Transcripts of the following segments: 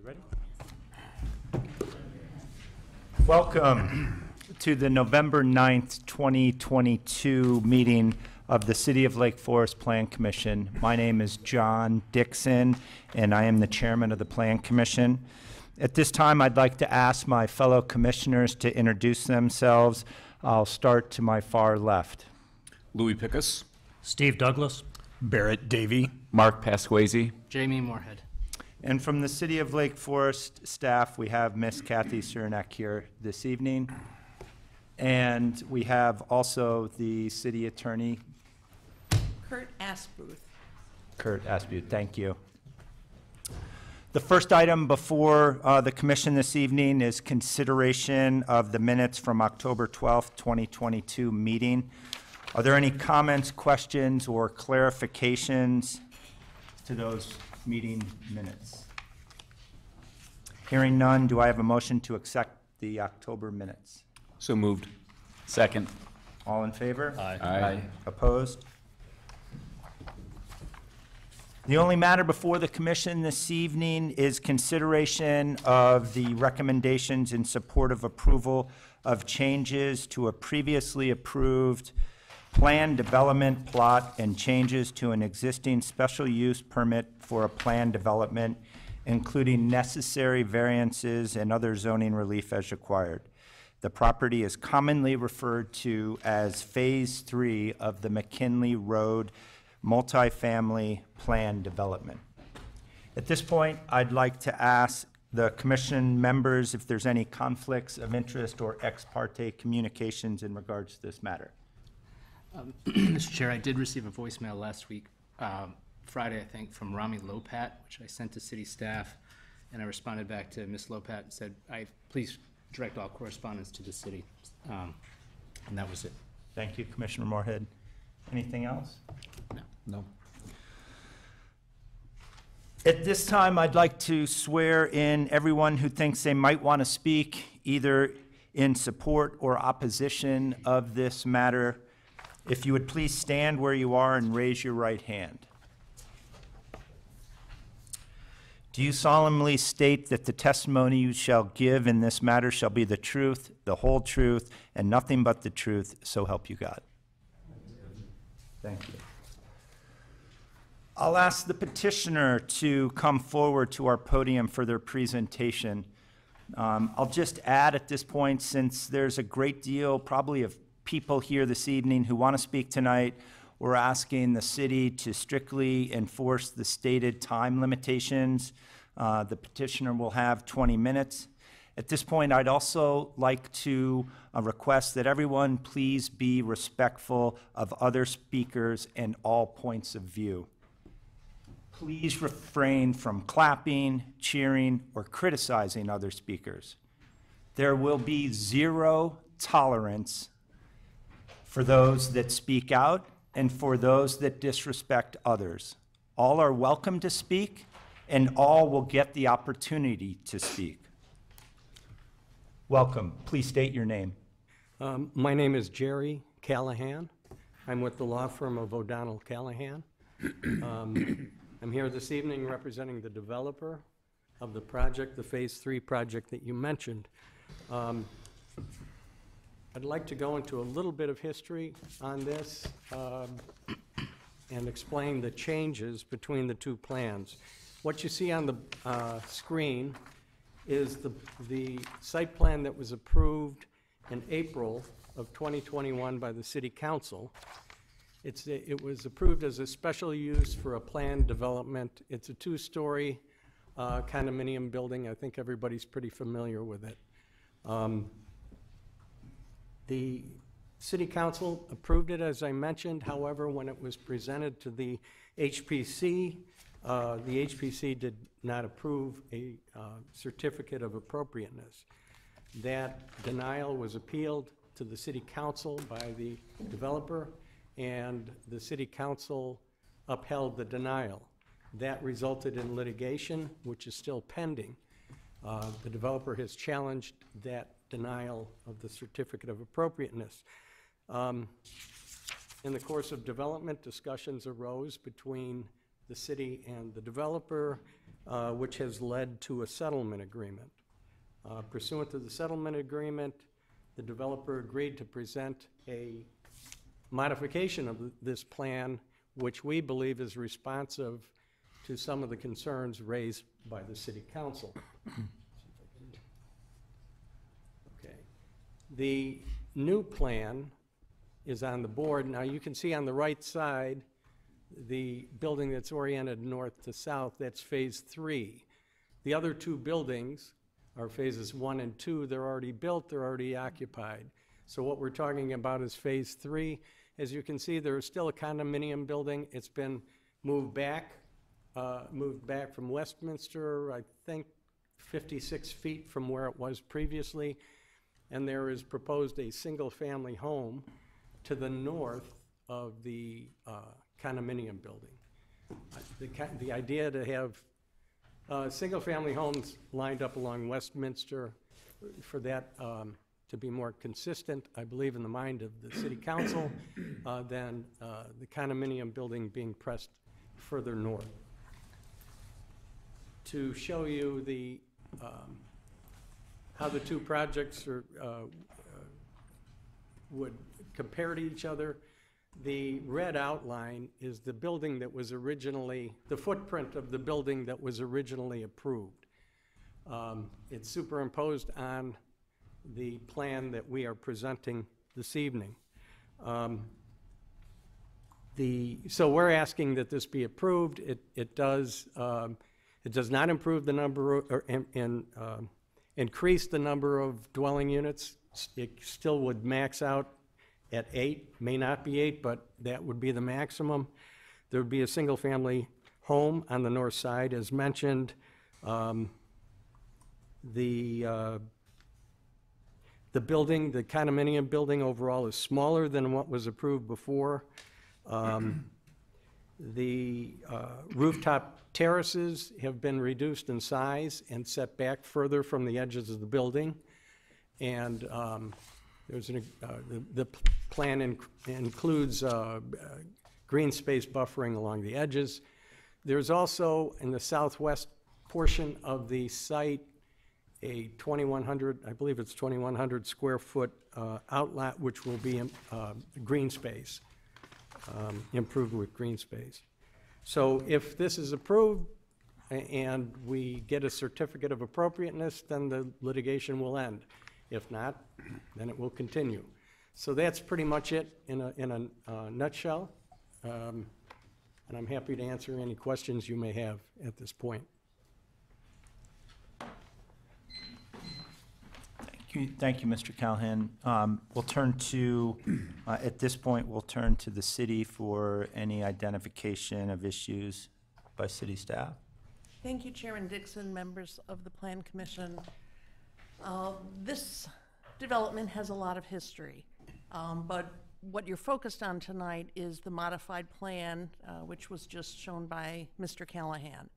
We ready? Welcome to the November 9th, 2022 meeting of the City of Lake Forest Plan Commission. My name is John Dixon, and I am the chairman of the Plan Commission. At this time, I'd like to ask my fellow commissioners to introduce themselves. I'll start to my far left. Louis Pickus. Steve Douglas. Barrett Davey. Mark Pasquazi. Jamie Moorhead. And from the City of Lake Forest staff, we have Miss Kathy Cernak here this evening. And we have also the city attorney, Kurt Asbuth. Kurt Asbuth. Thank you. The first item before the commission this evening is consideration of the minutes from October 12th, 2022 meeting. Are there any comments, questions, or clarifications to those meeting minutes? Hearing none, do I have a motion to accept the October minutes? So moved. Second. All in favor? Aye. Opposed? The only matter before the commission this evening is consideration of the recommendations in support of approval of changes to a previously approved plan development plot and changes to an existing special use permit for a plan development, including necessary variances and other zoning relief as required. The property is commonly referred to as Phase 3 of the McKinley Road multifamily plan development. At this point, I'd like to ask the commission members if there's any conflicts of interest or ex parte communications in regards to this matter. Mr. Chair, I did receive a voicemail last week, Friday, I think, from Rami Lopat, which I sent to city staff, and I responded back to Ms. Lopat and said, please direct all correspondence to the city, and that was it. Thank you, Commissioner Moorhead. Anything else? No. At this time, I'd like to swear in everyone who thinks they might want to speak either in support or opposition of this matter. If you would please stand where you are and raise your right hand. Do you solemnly state that the testimony you shall give in this matter shall be the truth, the whole truth, and nothing but the truth, so help you God? Thank you. I'll ask the petitioner to come forward to our podium for their presentation. I'll just add at this point, since there's a great deal probably of people here this evening who want to speak tonight, we're asking the city to strictly enforce the stated time limitations. The petitioner will have 20 minutes. At this point, I'd also like to request that everyone please be respectful of other speakers and all points of view. Please refrain from clapping, cheering, or criticizing other speakers. There will be zero tolerance for those that speak out and for those that disrespect others. All are welcome to speak, and all will get the opportunity to speak. Welcome. Please state your name. My name is Jerry Callahan. I'm with the law firm of O'Donnell Callahan. I'm here this evening representing the developer of the project, the Phase 3 project that you mentioned. I'd like to go into a little bit of history on this and explain the changes between the two plans. What you see on the screen is the site plan that was approved in April of 2021 by the City Council. It was approved as a special use for a planned development. It's a two-story condominium building. I think everybody's pretty familiar with it. The City Council approved it, as I mentioned. However, when it was presented to the HPC did not approve a certificate of appropriateness. That denial was appealed to the City Council by the developer, and the City Council upheld the denial. That resulted in litigation, which is still pending. The developer has challenged that denial of the certificate of appropriateness. In the course of development, discussions arose between the city and the developer, which has led to a settlement agreement. Pursuant to the settlement agreement, the developer agreed to present a modification of this plan, which we believe is responsive to some of the concerns raised by the city council. Okay. The new plan is on the board. Now, you can see on the right side, the building that's oriented north to south, that's Phase 3. The other two buildings are Phases 1 and 2. They're already built, they're already occupied. So what we're talking about is Phase 3. As you can see, there is still a condominium building. It's been moved back from Westminster, I think 56 feet from where it was previously. And there is proposed a single-family home to the north of the condominium building. The idea to have single-family homes lined up along Westminster, for that to be more consistent, I believe, in the mind of the city council, than the condominium building being pressed further north. To show you the how the two projects would compare to each other, the red outline is the building that was originally, the footprint of the building that was originally approved. It's superimposed on the plan that we are presenting this evening. So we're asking that this be approved. It does not improve the number or increase the number of dwelling units. It still would max out at 8, may not be 8, but that would be the maximum. There would be a single-family home on the north side, as mentioned. The building, the condominium building overall is smaller than what was approved before. The rooftop terraces have been reduced in size and set back further from the edges of the building. And the plan includes green space buffering along the edges. There's also, in the southwest portion of the site, a 2,100, I believe it's 2,100 square foot outlet, which will be green space, improved with green space. So if this is approved and we get a certificate of appropriateness, then the litigation will end. If not, then it will continue. So that's pretty much it in a nutshell. And I'm happy to answer any questions you may have at this point. Thank you, Mr. Callahan. We'll turn to, at this point, we'll turn to the city for any identification of issues by city staff. Thank you, Chairman Dixon, members of the Plan Commission. This development has a lot of history, but what you're focused on tonight is the modified plan, which was just shown by Mr. Callahan.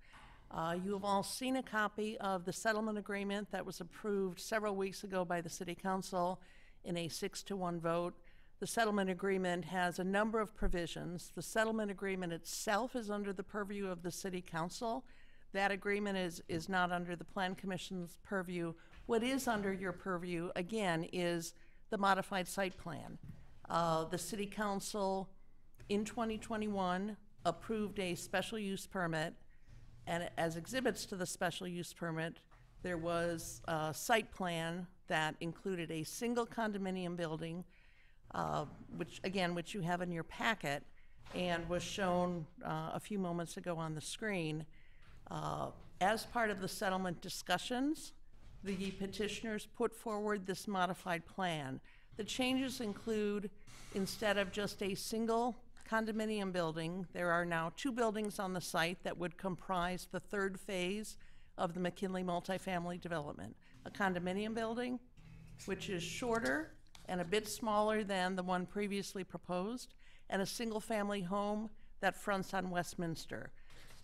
You have all seen a copy of the settlement agreement that was approved several weeks ago by the City Council in a 6-to-1 vote. The settlement agreement has a number of provisions. The settlement agreement itself is under the purview of the City Council. That agreement is not under the Plan Commission's purview. What is under your purview, again, is the modified site plan. The City Council in 2021 approved a special use permit, and as exhibits to the special use permit, there was a site plan that included a single condominium building, which you have in your packet, and was shown a few moments ago on the screen. As part of the settlement discussions, the petitioners put forward this modified plan. The changes include, instead of just a single condominium building, there are now 2 buildings on the site that would comprise the 3rd phase of the McKinley multifamily development. A condominium building, which is shorter and a bit smaller than the one previously proposed, and a single-family home that fronts on Westminster.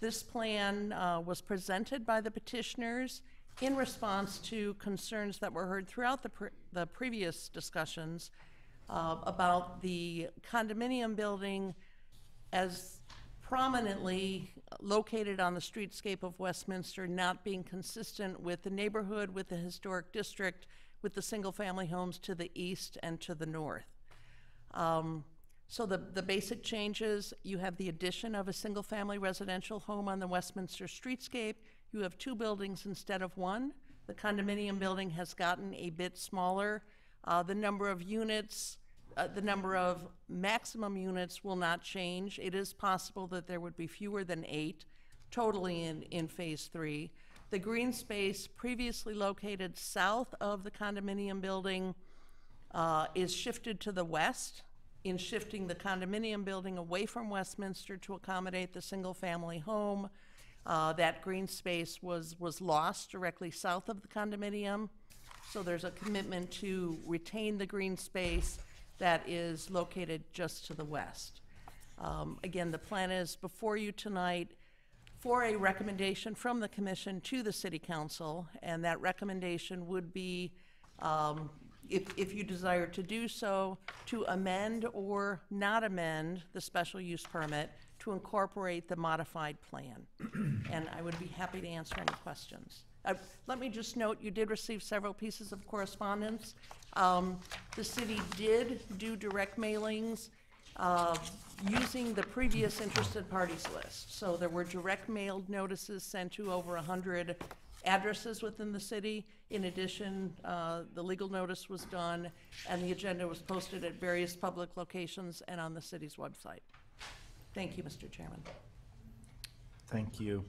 This plan was presented by the petitioners in response to concerns that were heard throughout the previous discussions about the condominium building as prominently located on the streetscape of Westminster, not being consistent with the neighborhood, with the historic district, with the single-family homes to the east and to the north. So the basic changes, you have the addition of a single-family residential home on the Westminster streetscape. You have 2 buildings instead of 1. The condominium building has gotten a bit smaller. The number of units, the number of maximum units will not change. It is possible that there would be fewer than 8 totally in Phase 3. The green space previously located south of the condominium building is shifted to the west, in shifting the condominium building away from Westminster to accommodate the single-family home. That green space was lost directly south of the condominium, so there's a commitment to retain the green space that is located just to the west. Again, the plan is before you tonight for a recommendation from the commission to the city council, and that recommendation would be, if you desire to do so, to amend or not amend the special use permit to incorporate the modified plan. And I would be happy to answer any questions. Let me just note, you did receive several pieces of correspondence. The city did do direct mailings using the previous interested parties list. So there were direct mailed notices sent to over 100 addresses within the city. In addition, the legal notice was done, and the agenda was posted at various public locations and on the city's website. Thank you, Mr. Chairman. Thank you.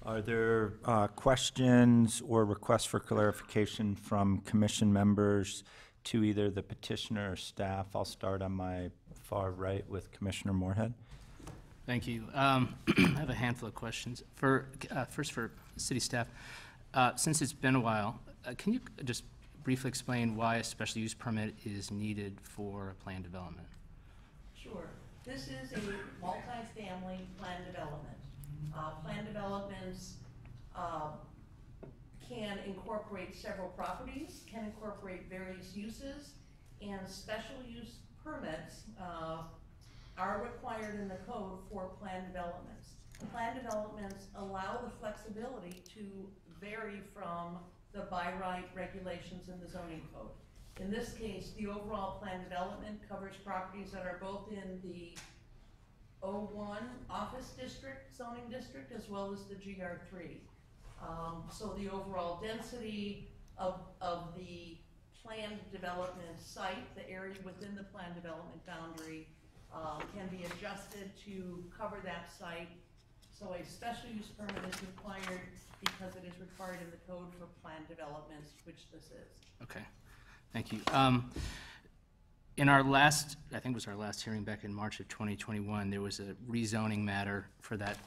Are there questions or requests for clarification from commission members to either the petitioner or staff? I'll start on my far right with Commissioner Moorhead. Thank you. I have a handful of questions. First for city staff. Since it's been a while, can you just briefly explain why a special use permit is needed for a planned development? Sure. This is a multi-family planned development. Planned developments can incorporate several properties, can incorporate various uses, and special use permits are required in the code for planned developments. Planned developments allow the flexibility to vary from the by right regulations in the zoning code. In this case, the overall planned development covers properties that are both in the O1 office district, zoning district, as well as the GR3. So the overall density of the planned development site, the area within the planned development boundary, can be adjusted to cover that site. So a special use permit is required because it is required in the code for planned developments, which this is. Okay, thank you. In our last, I think it was our last hearing back in March of 2021, there was a rezoning matter for that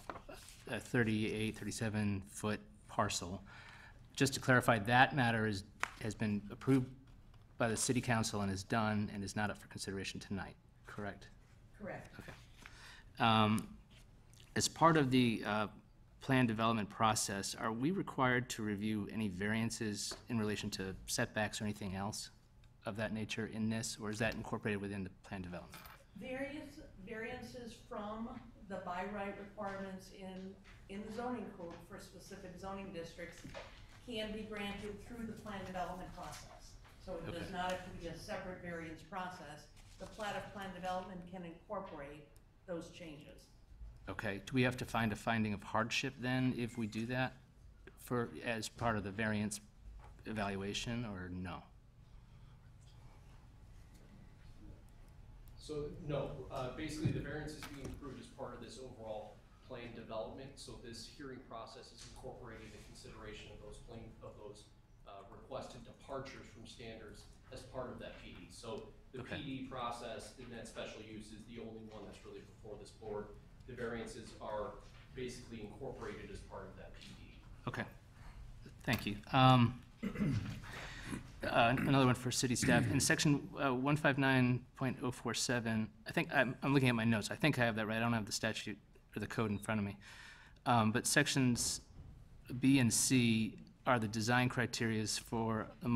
37-foot parcel. Just to clarify, that matter has been approved by the city council and is done and is not up for consideration tonight, correct? Correct. Okay. As part of the planned development process, are we required to review any variances in relation to setbacks or anything else of that nature in this, or is that incorporated within the planned development? Variances from the by right requirements in the zoning code for specific zoning districts can be granted through the planned development process. So it does not have to be a separate variance process. The plat of planned development can incorporate those changes. Okay, do we have to find a finding of hardship then if we do that as part of the variance evaluation, or no? So no, basically the variance is being approved as part of this overall planned development. So this hearing process is incorporating the consideration of those requested departures from standards as part of that PD. So the PD process in that special use is the only one that's really before this board. The variances are basically incorporated as part of that PD. Okay, thank you. Another one for city staff. In section 159.047, I think, I'm looking at my notes. I think I have that right. I don't have the statute or the code in front of me. But sections B and C are the design criterias for a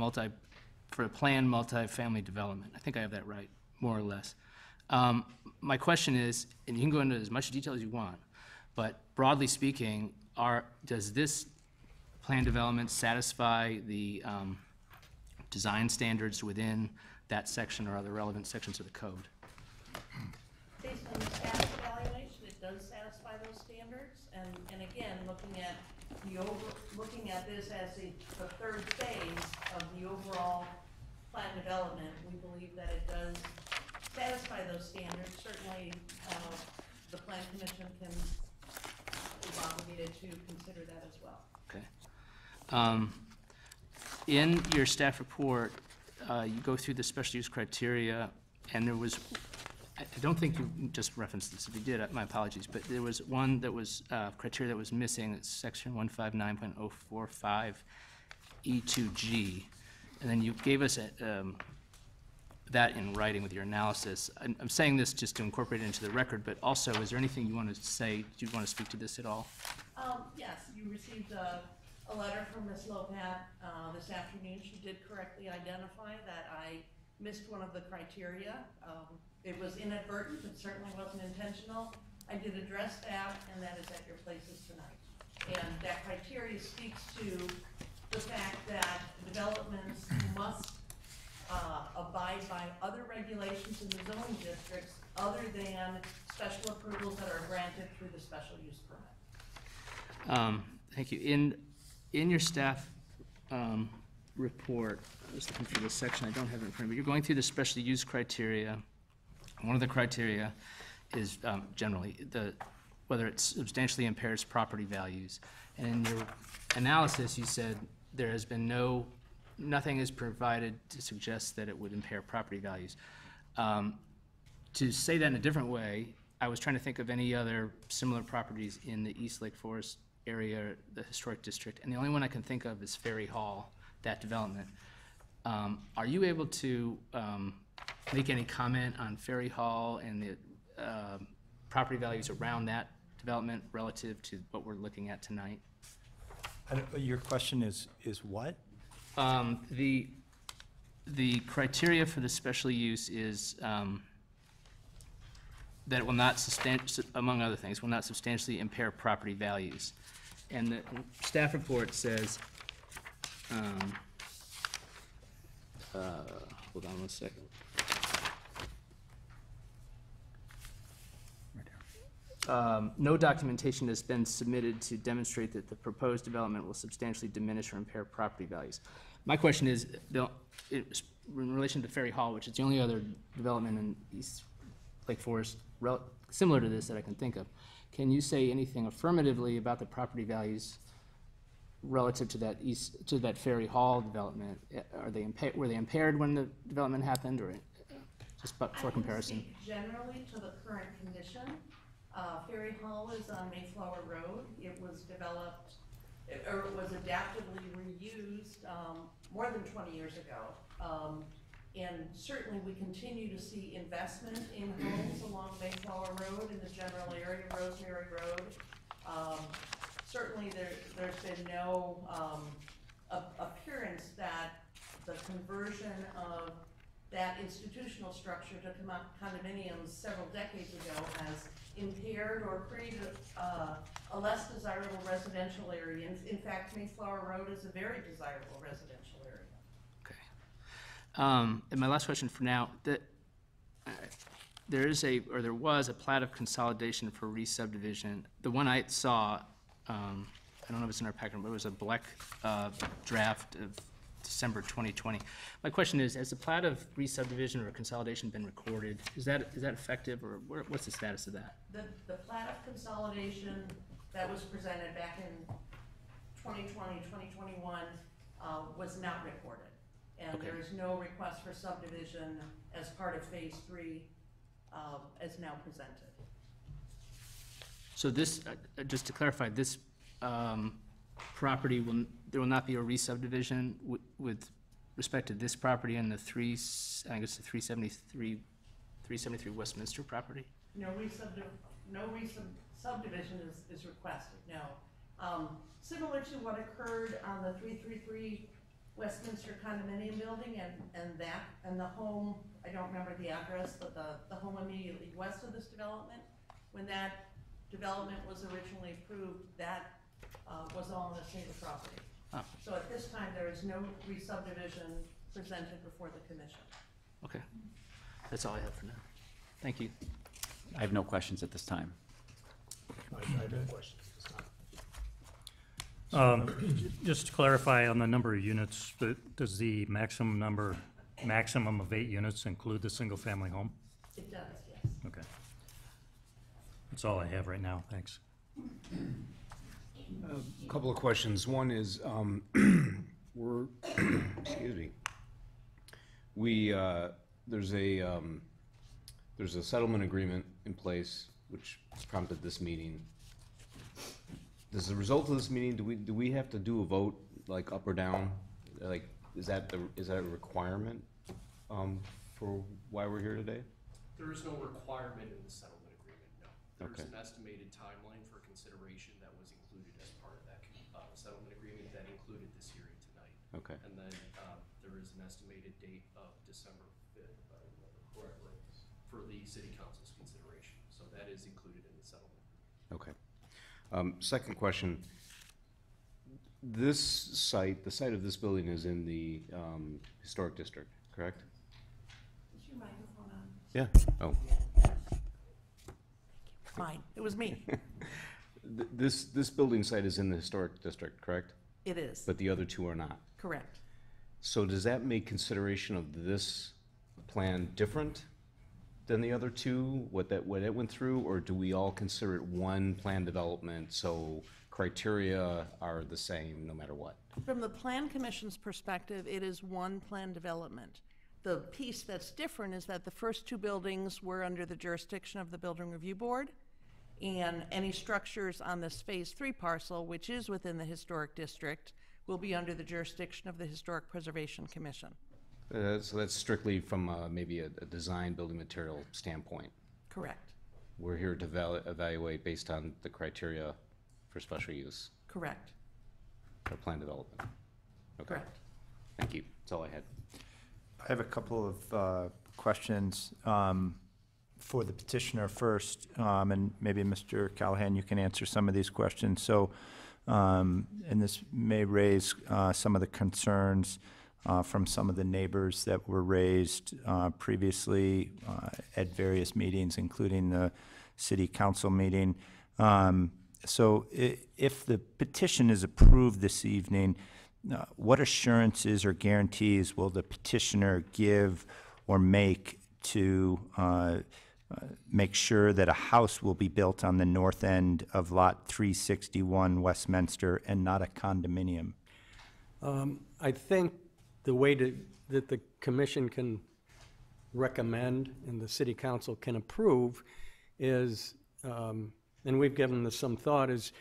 planned multifamily development. I think I have that right, more or less. My question is, and you can go into as much detail as you want, but broadly speaking, does this plan development satisfy the design standards within that section or other relevant sections of the code? Based on the staff evaluation, it does satisfy those standards, and again, looking at this as the third phase of the overall plan development, we believe that it does satisfy those standards. Certainly, the plan commission is obligated to consider that as well. Okay. In your staff report, you go through the special use criteria, and there was, I don't think you just referenced this. If you did, my apologies, but there was one that was, criteria that was missing. It's section 159.045 E2G. And then you gave us that in writing with your analysis. I'm saying this just to incorporate it into the record, but also, is there anything you want to say? Do you want to speak to this at all? Yes, you received a letter from Ms. Lopat this afternoon. She did correctly identify that I missed one of the criteria. It was inadvertent, it certainly wasn't intentional. I did address that, and that is at your places tonight. And that criteria speaks to the fact that developments must abide by other regulations in the zoning districts other than special approvals that are granted through the special use permit. Thank you. In your staff report, I was looking for this section, I don't have it in front of me. You're going through the special use criteria. One of the criteria is generally whether it substantially impairs property values. And in your analysis, you said there has been nothing is provided to suggest that it would impair property values. To say that in a different way, I was trying to think of any other similar properties in the East Lake Forest area, the historic district, and the only one I can think of is Ferry Hall, that development. Are you able to make any comment on Ferry Hall and the property values around that development relative to what we're looking at tonight? Your question is what? The criteria for the special use is that it will not among other things, will not substantially impair property values. And the staff report says, hold on one second. No documentation has been submitted to demonstrate that the proposed development will substantially diminish or impair property values. My question is, in relation to Ferry Hall, which is the only other development in East Lake Forest similar to this that I can think of, can you say anything affirmatively about the property values relative to that Ferry Hall development? Were they impaired when the development happened, or just for comparison? I can speak generally to the current condition. Ferry Hall is on Mayflower Road. It was developed, or it was adaptively reused more than 20 years ago. And certainly we continue to see investment in homes along Mayflower Road in the general area, Rosemary Road. Certainly there's been no appearance that the conversion of that institutional structure to condominiums several decades ago has impaired or created a less desirable residential area. In fact, Mayflower Road is a very desirable residential area. Okay. And my last question for now, there was a plat of consolidation for re-subdivision. The one I saw, I don't know if it's in our packet, but it was a black draft of December 2020. My question is, has the plat of re-subdivision or consolidation been recorded? Is that effective, or what's the status of that? The plat of consolidation that was presented back in 2020, 2021 was not recorded. And Okay. there is no request for subdivision as part of phase 3 as now presented. So this, just to clarify, this property there will not be a re-subdivision with respect to this property and the 373 Westminster property? No subdivision is requested, no. Similar to what occurred on the 333 Westminster condominium building and the home, I don't remember the address, but the home immediately west of this development, when that development was originally approved, that was all on a single property. Oh. So at this time, there is no re-subdivision presented before the commission. Okay. That's all I have for now. Thank you. I have no questions at this time. Just to clarify on the number of units, does the maximum of 8 units include the single-family home? It does, yes. Okay. That's all I have right now, thanks. A couple of questions. One is, we're, excuse me, there's a settlement agreement in place which prompted this meeting. As a result of this meeting, do we have to do a vote, like up or down? Like, is that a requirement for why we're here today? There is no requirement in the settlement agreement, no. There's Okay. an estimated timeline for consideration that was included as part of that settlement agreement that included this hearing tonight. Okay. And then there is an estimated date of December 5th, if I remember correctly, for the city council's consideration. So that is included in the settlement. Okay. Second question. This site, the site of this building is in the historic district, correct? Is your microphone on? Yeah. Oh. Fine, it was me. This building site is in the historic district, correct? It is, But the other two are not. correct. So does that make consideration of this plan different than the other two, what it went through, or do we all consider it one plan development, so criteria are the same no matter what? From the Plan Commission's perspective, it is one plan development. The piece that's different is that the first two buildings were under the jurisdiction of the Building Review Board, and any structures on this Phase 3 parcel, which is within the historic district, will be under the jurisdiction of the Historic Preservation Commission. So that's strictly from maybe a design building material standpoint. Correct, We're here to evaluate based on the criteria for special use correct, or plan development. Okay. correct. Thank you. That's all I had. I have a couple of questions for the petitioner first, and maybe Mr. Callahan, you can answer some of these questions. So, and this may raise some of the concerns from some of the neighbors that were raised previously at various meetings, including the city council meeting. So if the petition is approved this evening, what assurances or guarantees will the petitioner give or make to make sure that a house will be built on the north end of Lot 361 Westminster and not a condominium? I think the way that the commission can recommend and the city council can approve is, and we've given this some thought, is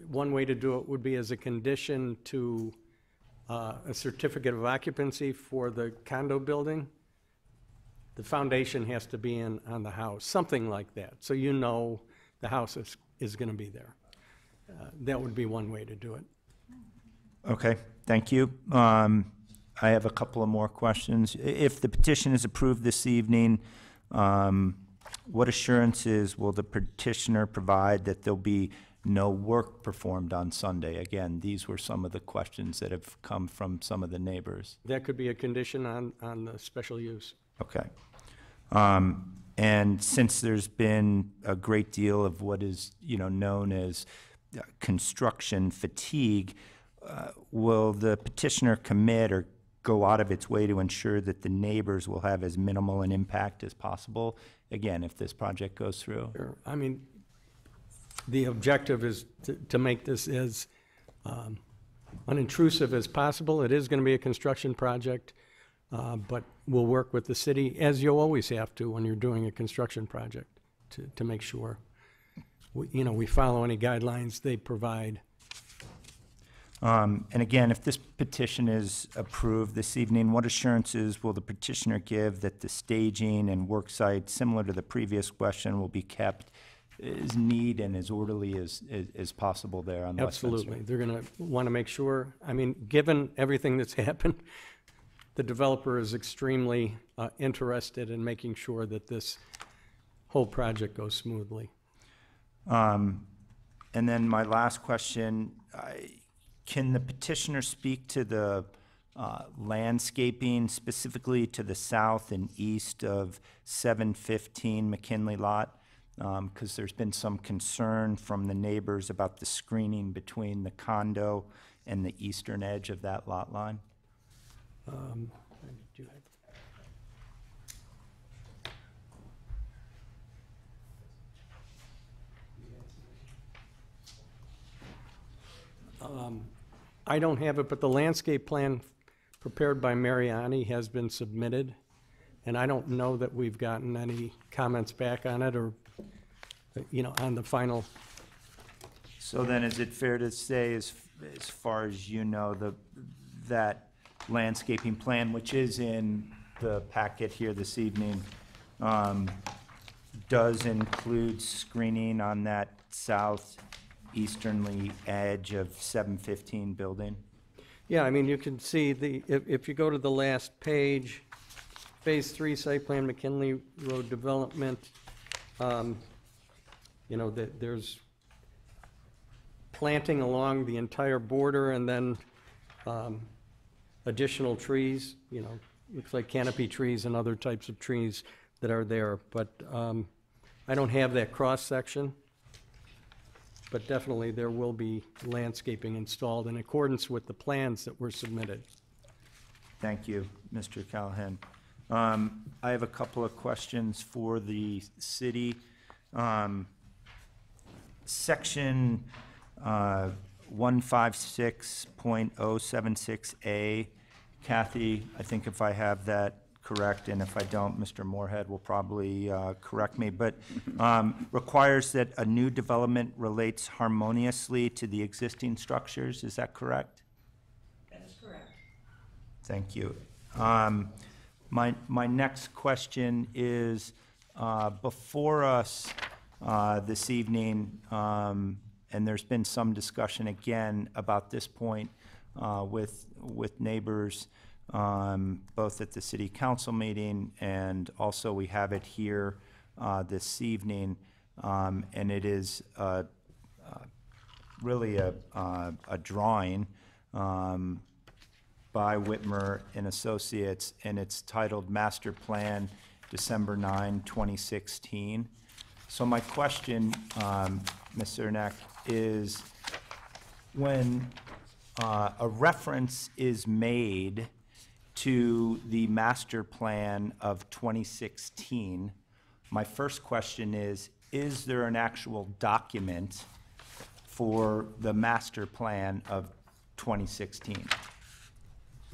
one way to do it would be as a condition to a certificate of occupancy for the condo building. The foundation has to be on the house, something like that, so you know the house is going to be there. That would be one way to do it. Okay, thank you. I have a couple of more questions. If the petition is approved this evening, what assurances will the petitioner provide that there'll be no work performed on Sunday? Again, these were some of the questions that have come from some of the neighbors. That could be a condition on the special use. Okay. And since there's been a great deal of what is, known as construction fatigue, will the petitioner commit or go out of its way to ensure that the neighbors will have as minimal an impact as possible, again, if this project goes through? Sure. I mean, the objective is to make this as unintrusive as possible. It is going to be a construction project, but we'll work with the city, as you always have to when you're doing a construction project, to make sure we follow any guidelines they provide. And again, if this petition is approved this evening, what assurances will the petitioner give that the staging and work site, similar to the previous question, will be kept neat and as orderly as possible there on West Spencer. Absolutely. They're going to want to make sure, I mean, given everything that's happened, the developer is extremely interested in making sure that this whole project goes smoothly. And then my last question, can the petitioner speak to the landscaping specifically to the south and east of 715 McKinley Lot? Because there's been some concern from the neighbors about the screening between the condo and the eastern edge of that lot line. Do you have- I don't have it, but the landscape plan prepared by Mariani has been submitted, and I don't know that we've gotten any comments back on it or, on the final. So then is it fair to say, as far as you know, that landscaping plan, which is in the packet here this evening, does include screening on that southeasternly edge of 715 building? Yeah, I mean, you can see if you go to the last page, Phase 3 Site Plan McKinley Road Development, there's planting along the entire border and then additional trees, looks like canopy trees and other types of trees that are there. But I don't have that cross-section. But definitely there will be landscaping installed in accordance with the plans that were submitted. Thank you, Mr. Callahan. I have a couple of questions for the city. Section 156.076A, Kathy, I think if I have that correct, and if I don't, Mr. Moorhead will probably correct me, but requires that a new development relates harmoniously to the existing structures. Is that correct? That is correct. Thank you. My next question is, before us this evening, and there's been some discussion again about this point with neighbors, both at the city council meeting and also we have it here this evening, and it is really a drawing by Whitmer and Associates, and it's titled Master Plan, December 9, 2016. So my question, Ms. Zernak, is when a reference is made to the master plan of 2016, my first question is there an actual document for the master plan of 2016?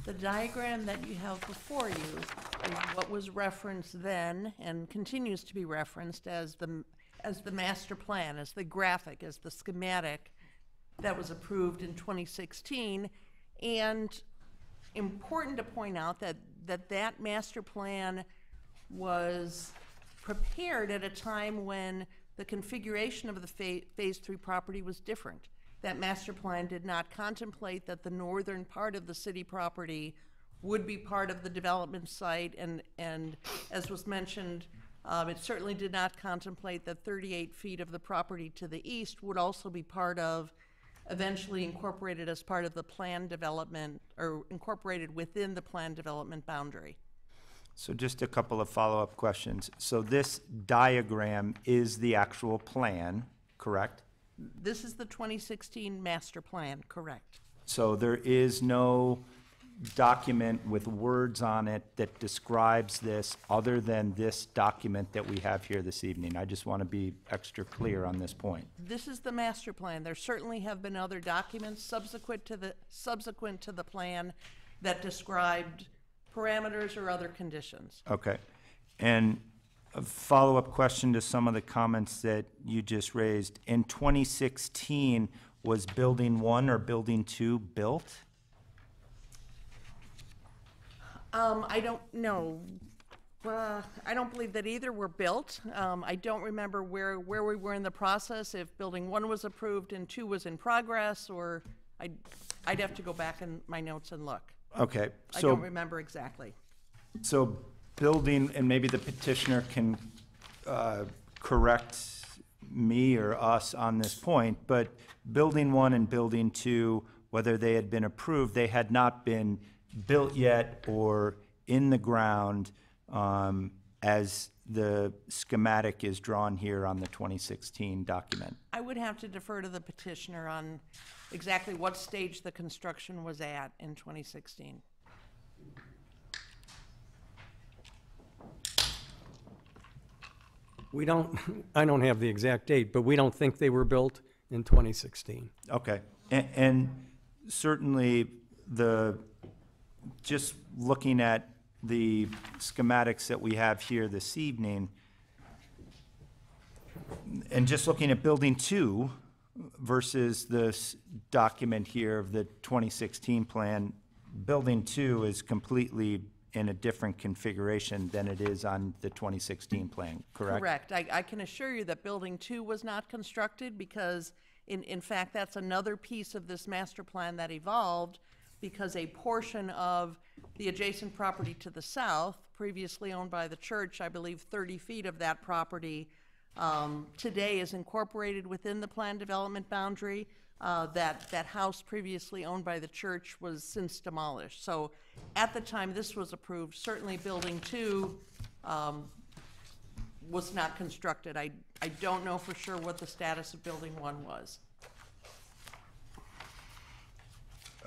The diagram that you have before you is what was referenced then and continues to be referenced as the master plan, as the graphic, as the schematic that was approved in 2016. And important to point out that master plan was prepared at a time when the configuration of the Phase 3 property was different. That master plan did not contemplate that the northern part of the city property would be part of the development site, and as was mentioned, it certainly did not contemplate that 38 feet of the property to the east would also be part of, eventually incorporated as part of the plan development, or incorporated within the plan development boundary. So just a couple of follow-up questions. So this diagram is the actual plan, correct? This is the 2016 master plan, correct? So there is no document with words on it that describes this other than this document that we have here this evening. I just want to be extra clear on this point. This is the master plan. There certainly have been other documents subsequent to the plan that described parameters or other conditions. Okay. And a follow-up question to some of the comments that you just raised. In 2016, was Building 1 or Building 2 built? I don't know. I don't believe that either were built. I don't remember where we were in the process, if building 1 was approved and 2 was in progress, or I'd have to go back in my notes and look. Okay, I so. don't remember exactly. So building, and maybe the petitioner can correct me or us on this point, but building 1 and building 2, whether they had been approved, they had not been built yet or in the ground as the schematic is drawn here on the 2016 document. I would have to defer to the petitioner on exactly what stage the construction was at in 2016. I don't have the exact date, but we don't think they were built in 2016. Okay, and certainly just looking at the schematics that we have here this evening, and just looking at building 2 versus this document here of the 2016 plan, building 2 is completely in a different configuration than it is on the 2016 plan, correct? Correct. I can assure you that building 2 was not constructed because, in fact, that's another piece of this master plan that evolved because a portion of the adjacent property to the south, previously owned by the church, I believe 30 feet of that property, today is incorporated within the plan development boundary. That house previously owned by the church was since demolished. So at the time this was approved, certainly building 2 was not constructed. I don't know for sure what the status of building 1 was.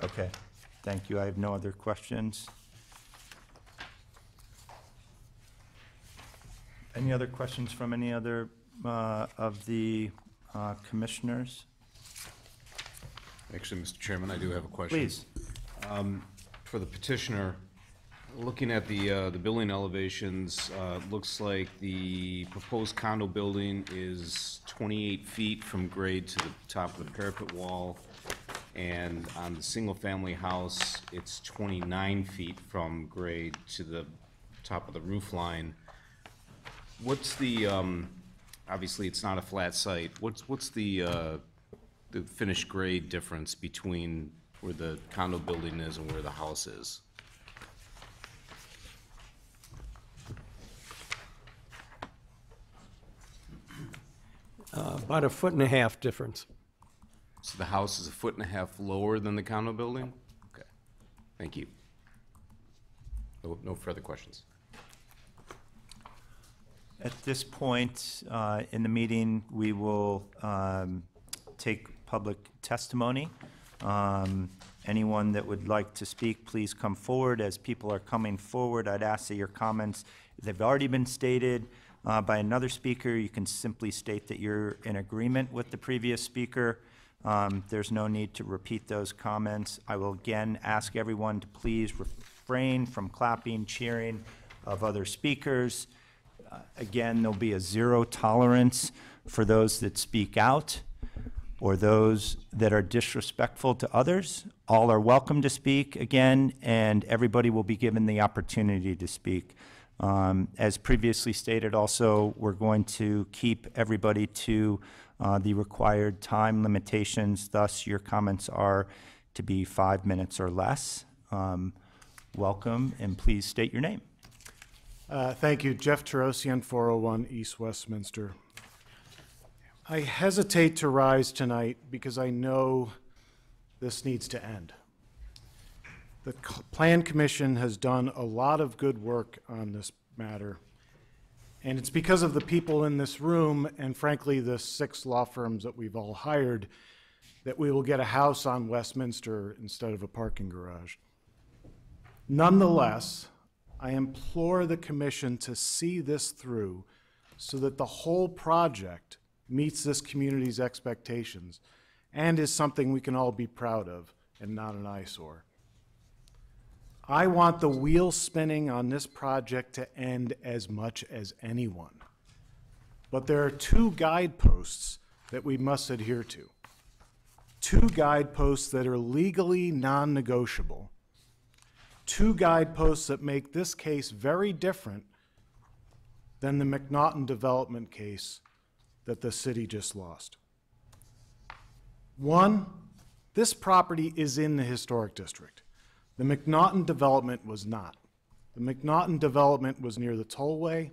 Okay, thank you. I have no other questions. Any other questions from any other of the commissioners? Actually, Mr. Chairman, I do have a question. Please. For the petitioner, looking at the building elevations, looks like the proposed condo building is 28 feet from grade to the top of the parapet wall, and on the single-family house, it's 29 feet from grade to the top of the roof line. What's the, obviously, it's not a flat site, what's the finished grade difference between where the condo building is and where the house is? About 1.5 foot difference. So the house is 1.5 feet lower than the condo building? Okay, thank you. No further questions. At this point in the meeting, we will take public testimony. Anyone that would like to speak, please come forward. As people are coming forward, I'd ask that your comments, if they've already been stated by another speaker, you can simply state that you're in agreement with the previous speaker. There's no need to repeat those comments. I will again ask everyone to please refrain from clapping, cheering of other speakers. Again, there'll be a 0 tolerance for those that speak out or those that are disrespectful to others. All are welcome to speak again, and everybody will be given the opportunity to speak. As previously stated also, we're going to keep everybody to the required time limitations, thus your comments are to be 5 minutes or less. Welcome, and please state your name. Thank you. Jeff Terosian, 401 East Westminster. I hesitate to rise tonight because I know this needs to end. The Plan Commission has done a lot of good work on this matter, and it's because of the people in this room and frankly the 6 law firms that we've all hired that we will get a house on Westminster instead of a parking garage. Nonetheless, I implore the Commission to see this through so that the whole project meets this community's expectations and is something we can all be proud of and not an eyesore. I want the wheel spinning on this project to end as much as anyone. But there are 2 guideposts that we must adhere to. 2 guideposts that are legally non-negotiable. 2 guideposts that make this case very different than the McNaughton development case that the city just lost. One, this property is in the historic district. The McNaughton development was not. The McNaughton development was near the tollway.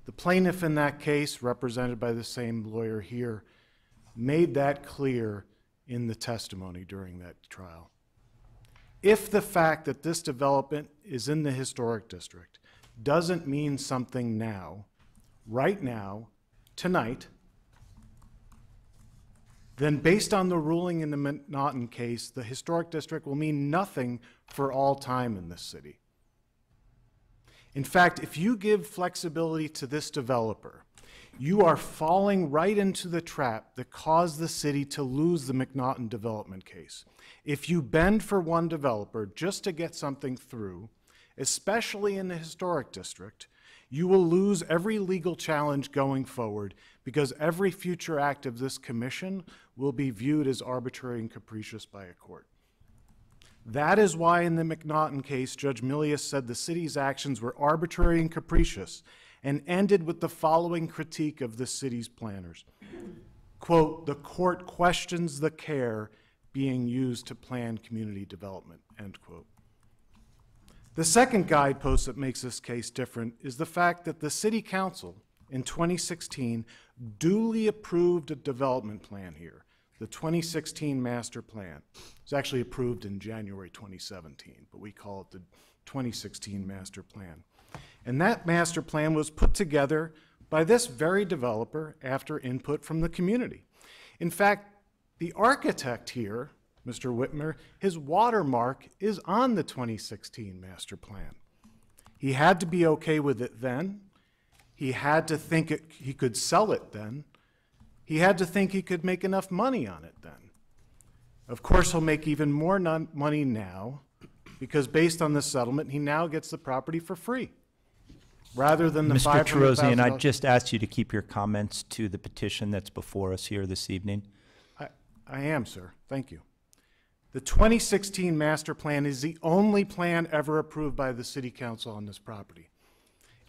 The plaintiff in that case, represented by the same lawyer here, made that clear in the testimony during that trial. If the fact that this development is in the historic district doesn't mean something now, right now, tonight, then based on the ruling in the McNaughton case, the historic district will mean nothing for all time in this city. In fact, if you give flexibility to this developer, you are falling right into the trap that caused the city to lose the McNaughton development case. If you bend for one developer just to get something through, especially in the historic district, you will lose every legal challenge going forward because every future act of this commission will be viewed as arbitrary and capricious by a court. That is why in the McNaughton case, Judge Milius said the city's actions were arbitrary and capricious and ended with the following critique of the city's planners. Quote, "The court questions the care being used to plan community development," end quote. The second guidepost that makes this case different is the fact that the City Council in 2016 duly approved a development plan here, the 2016 master plan. It was actually approved in January 2017, but we call it the 2016 master plan. And that master plan was put together by this very developer after input from the community. In fact, the architect here, Mr. Whitmer, his watermark is on the 2016 master plan. He had to be okay with it then. He had to think he could sell it then. He had to think he could make enough money on it then. Of course, he'll make even more money now because based on the settlement, he now gets the property for free rather than the Mr. $500,000. Terosian, I just asked you to keep your comments to the petition that's before us here this evening. I am, sir. Thank you. The 2016 master plan is the only plan ever approved by the City Council on this property.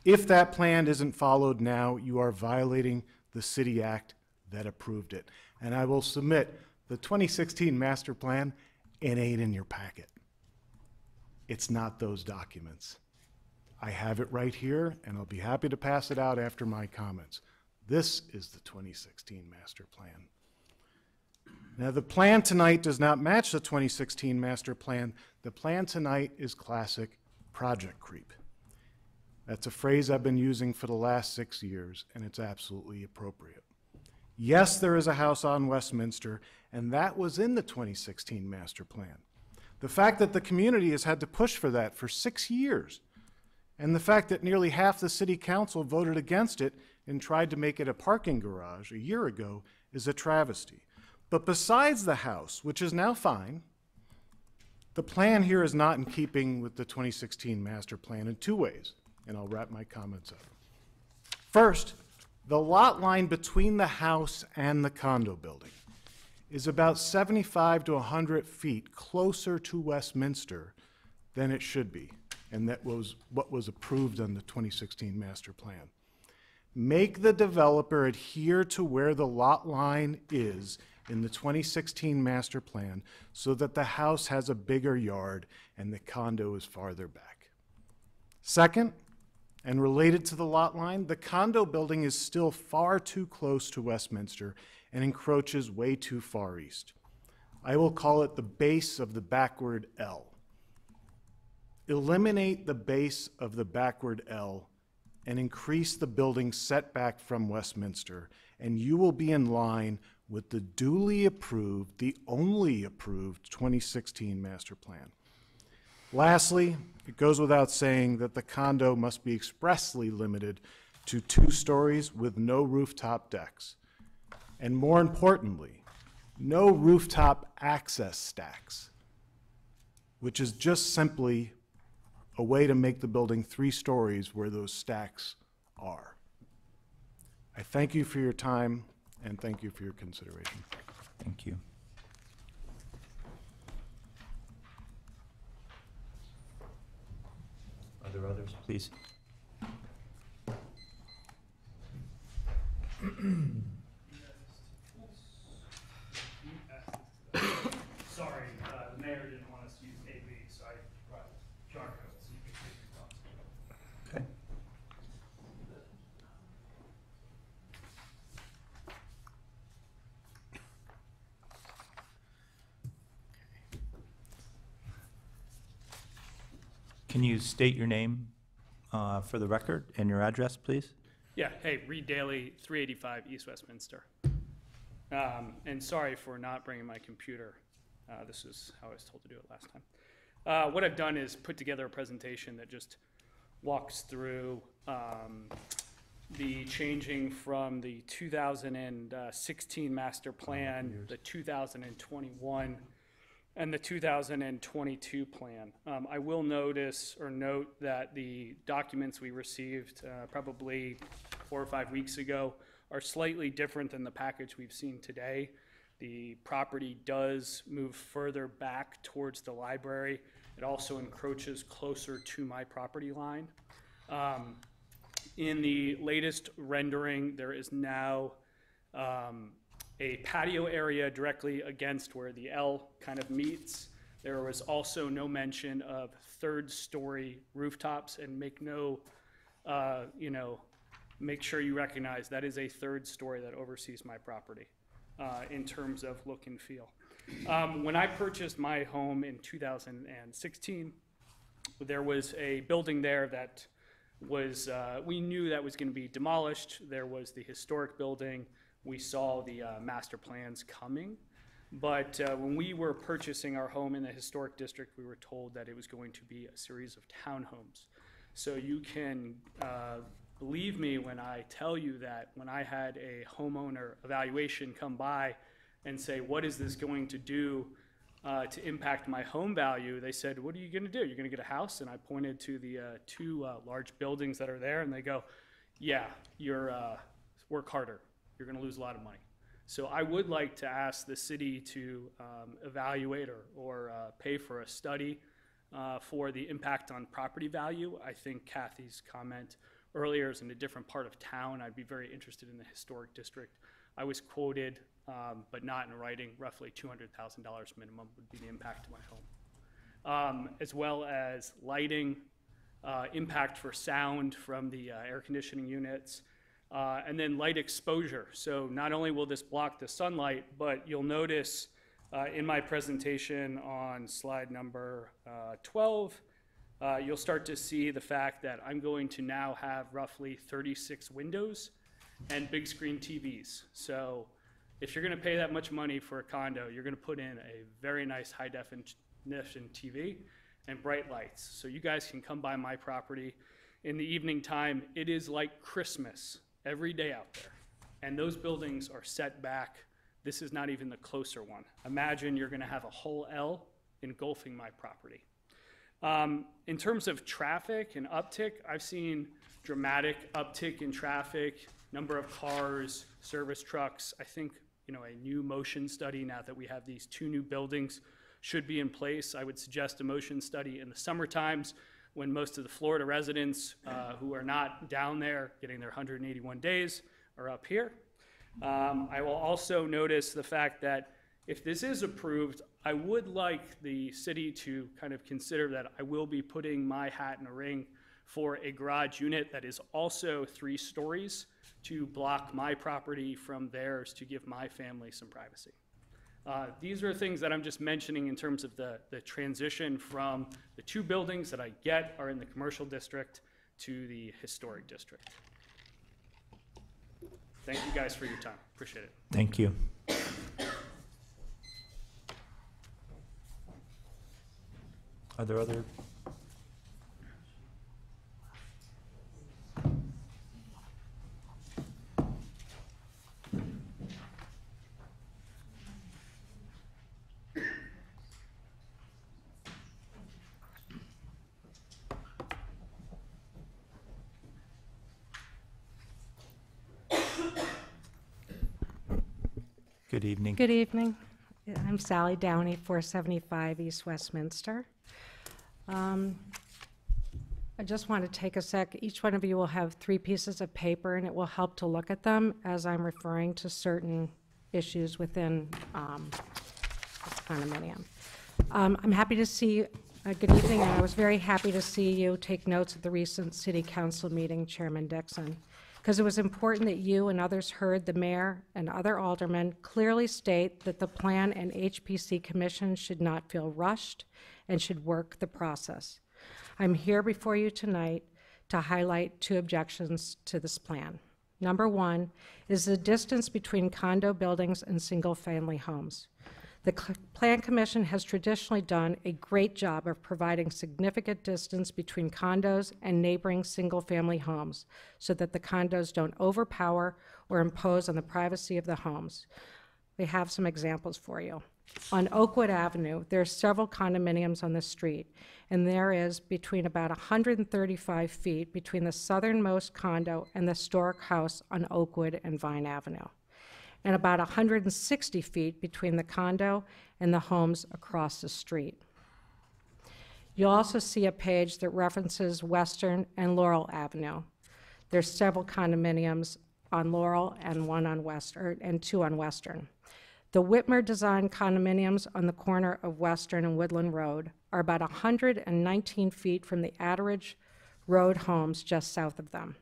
If that plan isn't followed now, you are violating the City Act that approved it. And I will submit the 2016 master plan, it ain't in your packet. It's not those documents. I have it right here, and I'll be happy to pass it out after my comments. This is the 2016 master plan. Now, the plan tonight does not match the 2016 master plan. The plan tonight is classic project creep. That's a phrase I've been using for the last 6 years, and it's absolutely appropriate. Yes, there is a house on Westminster, and that was in the 2016 master plan. The fact that the community has had to push for that for 6 years, and the fact that nearly half the City Council voted against it and tried to make it a parking garage a year ago is a travesty. But besides the house, which is now fine, the plan here is not in keeping with the 2016 master plan in two ways, and I'll wrap my comments up. First, the lot line between the house and the condo building is about 75 to 100 feet closer to Westminster than it should be, and that was what was approved on the 2016 master plan. Make the developer adhere to where the lot line is in the 2016 master plan so that the house has a bigger yard and the condo is farther back. Second, and related to the lot line, the condo building is still far too close to Westminster and encroaches way too far east. I will call it the base of the backward L. Eliminate the base of the backward L and increase the building setback from Westminster, and you will be in line with the duly approved, the only approved 2016 master plan. Lastly, it goes without saying that the condo must be expressly limited to 2 stories with no rooftop decks. And more importantly, no rooftop access stacks, which is just simply a way to make the building 3 stories where those stacks are. I thank you for your time and thank you for your consideration. Thank you. Are there others, please? want us to use AV, so I brought jar codes, so you can take your thoughts. Okay. Can you state your name for the record and your address, please? Yeah, hey, Reed Daly, 385 East Westminster. And sorry for not bringing my computer. This is how I was told to do it last time. What I've done is put together a presentation that just walks through the changing from the 2016 master plan, the 2021, and the 2022 plan. I will note that the documents we received probably 4 or 5 weeks ago are slightly different than the package we've seen today. The property does move further back towards the library. It also encroaches closer to my property line. In the latest rendering, there is now a patio area directly against where the L kind of meets. There was also no mention of third-story rooftops, and make sure you recognize that is a third story that oversees my property in terms of look and feel. When I purchased my home in 2016, there was a building there that was, we knew that was going to be demolished. There was the historic building. We saw the master plans coming. But when we were purchasing our home in the historic district, we were told that it was going to be a series of townhomes. So you can believe me when I tell you that when I had a homeowner evaluation come by and say, what is this going to do to impact my home value, they said, what are you going to do? You're going to get a house? And I pointed to the 2 large buildings that are there, and they go, yeah, work harder. You're going to lose a lot of money. So I would like to ask the city to evaluate or pay for a study for the impact on property value. I think Kathy's comment earlier is in a different part of town. I'd be very interested in the historic district. I was quoted, but not in writing, roughly $200,000 minimum would be the impact to my home. As well as lighting, impact for sound from the air conditioning units, and then light exposure. So not only will this block the sunlight, but you'll notice in my presentation on slide number 12, you'll start to see the fact that I'm going to now have roughly 36 windows and big screen TVs. So if you're going to pay that much money for a condo, you're going to put in a very nice high definition TV and bright lights. So you guys can come by my property in the evening time. It is like Christmas every day out there. And those buildings are set back. This is not even the closer one. Imagine you're going to have a whole L engulfing my property. In terms of traffic and uptick, I've seen dramatic uptick in traffic, number of cars, service trucks. I think a new motion study, now that we have these 2 new buildings, should be in place. I would suggest a motion study in the summer times when most of the Florida residents who are not down there getting their 181 days are up here. I will also notice the fact that if this is approved, I would like the city to kind of consider that I will be putting my hat in a ring for a garage unit that is also 3 stories to block my property from theirs to give my family some privacy. These are things that I'm just mentioning in terms of the transition from the 2 buildings that I get are in the commercial district to the historic district. Thank you guys for your time. Appreciate it. Thank you. Are there other? Good evening. Good evening. I'm Sally Downey, 475 East Westminster. I just want to take a sec. Each one of you will have 3 pieces of paper, and it will help to look at them as I'm referring to certain issues within this condominium. I'm happy to see, good evening, and I was very happy to see you take notes at the recent City Council meeting, Chairman Dixon, because it was important that you and others heard the mayor and other aldermen clearly state that the Plan and HPC Commission should not feel rushed and should work the process. I'm here before you tonight to highlight 2 objections to this plan. Number 1 is the distance between condo buildings and single-family homes. The Plan Commission has traditionally done a great job of providing significant distance between condos and neighboring single-family homes so that the condos don't overpower or impose on the privacy of the homes. We have some examples for you. On Oakwood Avenue, there are several condominiums on the street, and there is between about 135 feet between the southernmost condo and the historic house on Oakwood and Vine Avenue, and about 160 feet between the condo and the homes across the street. You'll also see a page that references Western and Laurel Avenue. There's several condominiums on Laurel and 2 on Western. The Whitmer design condominiums on the corner of Western and Woodland Road are about 119 feet from the Atteridge Road homes just south of them.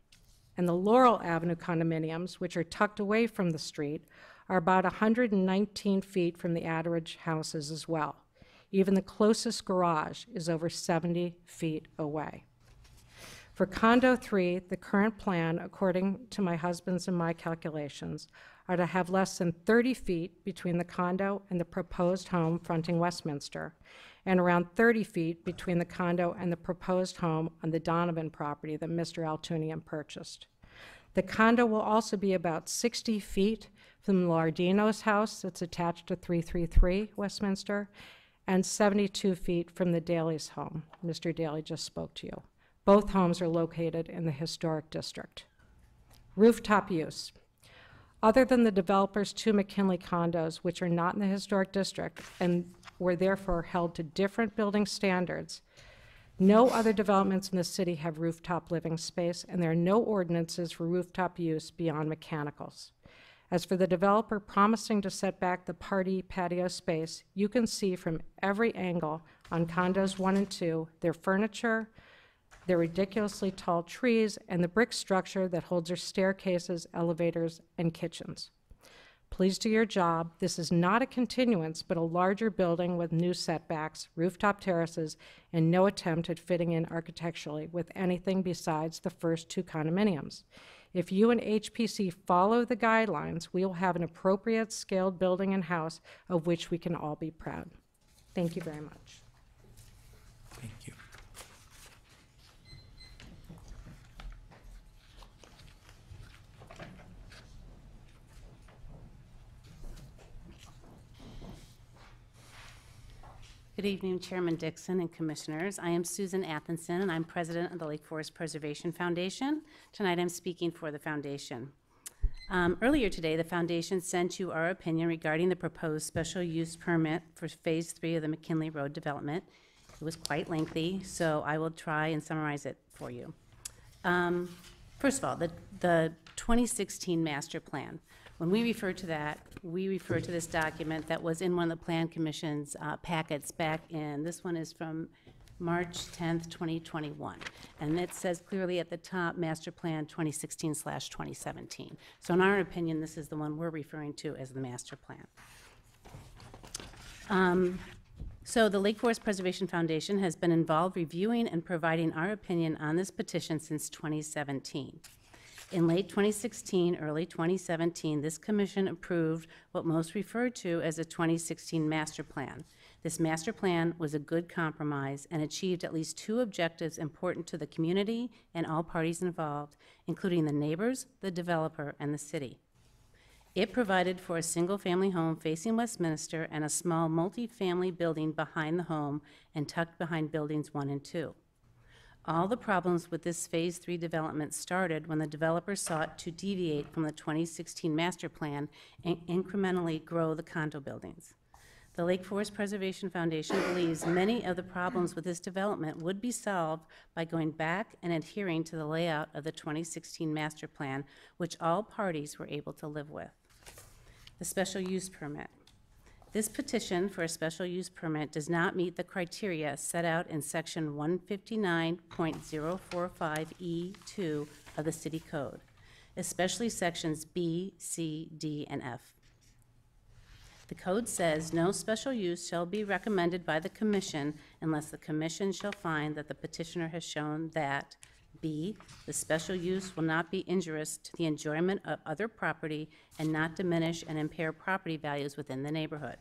And the Laurel Avenue condominiums, which are tucked away from the street, are about 119 feet from the Atteridge houses as well. Even the closest garage is over 70 feet away. For Condo 3, the current plan, according to my husband's and my calculations, are to have less than 30 feet between the condo and the proposed home fronting Westminster, and around 30 feet between the condo and the proposed home on the Donovan property that Mr. Altunian purchased. The condo will also be about 60 feet from Lardino's house that's attached to 333 Westminster, and 72 feet from the Daly's home. Mr. Daly just spoke to you. Both homes are located in the historic district. Rooftop use. Other than the developer's 2 McKinley condos, which are not in the historic district and were therefore held to different building standards, no other developments in the city have rooftop living space, and there are no ordinances for rooftop use beyond mechanicals. As for the developer promising to set back the party patio space, you can see from every angle on condos 1 and 2 their furniture, their ridiculously tall trees, and the brick structure that holds their staircases, elevators, and kitchens. Please do your job. This is not a continuance, but a larger building with new setbacks, rooftop terraces, and no attempt at fitting in architecturally with anything besides the first 2 condominiums. If you and HPC follow the guidelines, we will have an appropriate scaled building and house of which we can all be proud. Thank you very much. Thank you. Good evening, Chairman Dixon and Commissioners. I am Susan Athenson, and I'm President of the Lake Forest Preservation Foundation. Tonight I'm speaking for the Foundation. Earlier today, the Foundation sent you our opinion regarding the proposed special use permit for Phase 3 of the McKinley Road development. It was quite lengthy, so I will try and summarize it for you. First of all, the 2016 master plan. When we refer to that, we refer to this document that was in one of the Plan Commission's packets back in, this one is from March 10th, 2021. And it says clearly at the top, Master Plan 2016/2017. So in our opinion, this is the one we're referring to as the master plan. So the Lake Forest Preservation Foundation has been involved reviewing and providing our opinion on this petition since 2017. In late 2016, early 2017, this commission approved what most refer to as a 2016 master plan. This master plan was a good compromise and achieved at least 2 objectives important to the community and all parties involved, including the neighbors, the developer, and the city. It provided for a single-family home facing Westminster and a small multi-family building behind the home and tucked behind buildings 1 and 2. All the problems with this Phase 3 development started when the developer sought to deviate from the 2016 master plan and incrementally grow the condo buildings. The Lake Forest Preservation Foundation believes many of the problems with this development would be solved by going back and adhering to the layout of the 2016 master plan, which all parties were able to live with. The special use permit. This petition for a special use permit does not meet the criteria set out in section 159.045E2 of the City Code, especially sections B, C, D, and F. The code says no special use shall be recommended by the commission unless the commission shall find that the petitioner has shown that B, the special use will not be injurious to the enjoyment of other property and not diminish and impair property values within the neighborhood.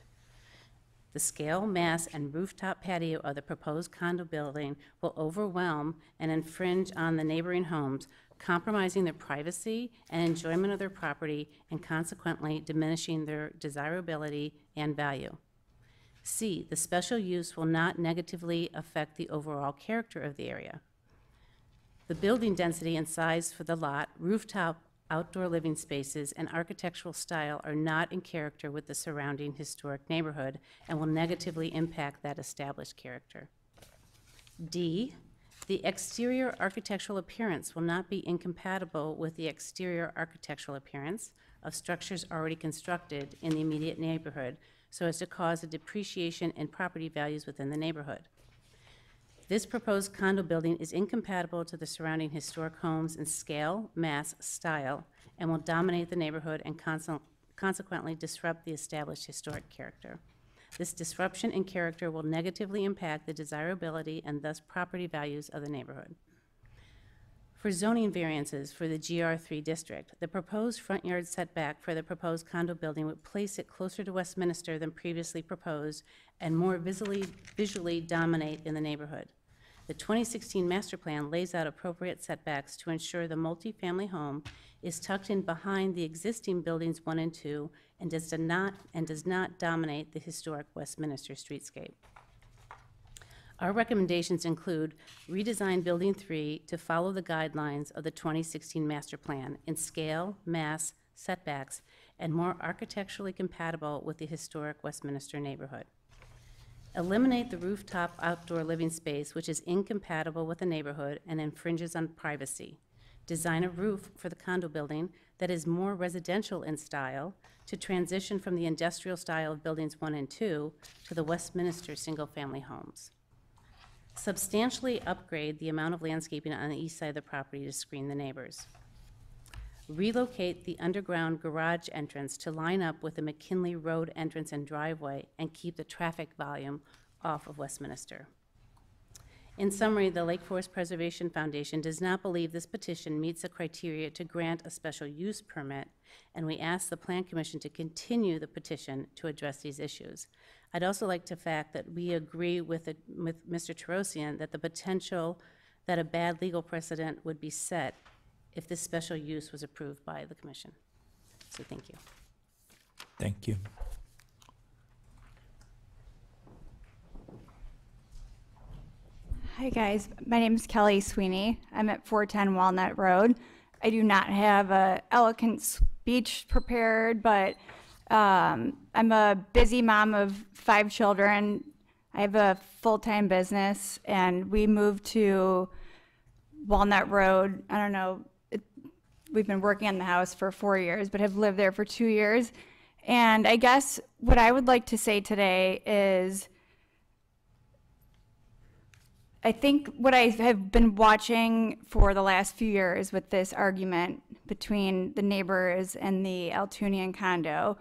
The scale, mass, and rooftop patio of the proposed condo building will overwhelm and infringe on the neighboring homes, compromising their privacy and enjoyment of their property and consequently diminishing their desirability and value. C, the special use will not negatively affect the overall character of the area. The building density and size for the lot, rooftop, outdoor living spaces, and architectural style are not in character with the surrounding historic neighborhood and will negatively impact that established character. D, the exterior architectural appearance will not be incompatible with the exterior architectural appearance of structures already constructed in the immediate neighborhood so as to cause a depreciation in property values within the neighborhood. This proposed condo building is incompatible to the surrounding historic homes in scale, mass, style, and will dominate the neighborhood and consequently disrupt the established historic character. This disruption in character will negatively impact the desirability and thus property values of the neighborhood. For zoning variances for the GR3 district, the proposed front yard setback for the proposed condo building would place it closer to Westminster than previously proposed and more visually dominate in the neighborhood. The 2016 master plan lays out appropriate setbacks to ensure the multifamily home is tucked in behind the existing buildings 1 and 2 and does not dominate the historic Westminster streetscape. Our recommendations include redesign Building 3 to follow the guidelines of the 2016 master plan in scale, mass, setbacks, and more architecturally compatible with the historic Westminster neighborhood. Eliminate the rooftop outdoor living space, which is incompatible with the neighborhood and infringes on privacy. Design a roof for the condo building that is more residential in style to transition from the industrial style of buildings 1 and 2 to the Westminster single-family homes. Substantially upgrade the amount of landscaping on the east side of the property to screen the neighbors. Relocate the underground garage entrance to line up with the McKinley Road entrance and driveway and keep the traffic volume off of Westminster. In summary, the Lake Forest Preservation Foundation does not believe this petition meets the criteria to grant a special use permit, and we ask the Plan Commission to continue the petition to address these issues. I'd also like to fact that we agree with Mr. Terosian that the potential that a bad legal precedent would be set if this special use was approved by the commission. So thank you. Thank you. Hi guys, my name is Kelly Sweeney. I'm at 410 Walnut Road. I do not have a eloquent speech prepared, but I'm a busy mom of 5 children. I have a full-time business, and we moved to Walnut Road. I don't know, we've been working on the house for 4 years, but have lived there for 2 years. And I guess what I would like to say today is, I think what I have been watching for the last few years with this argument between the neighbors and the Altunian condo,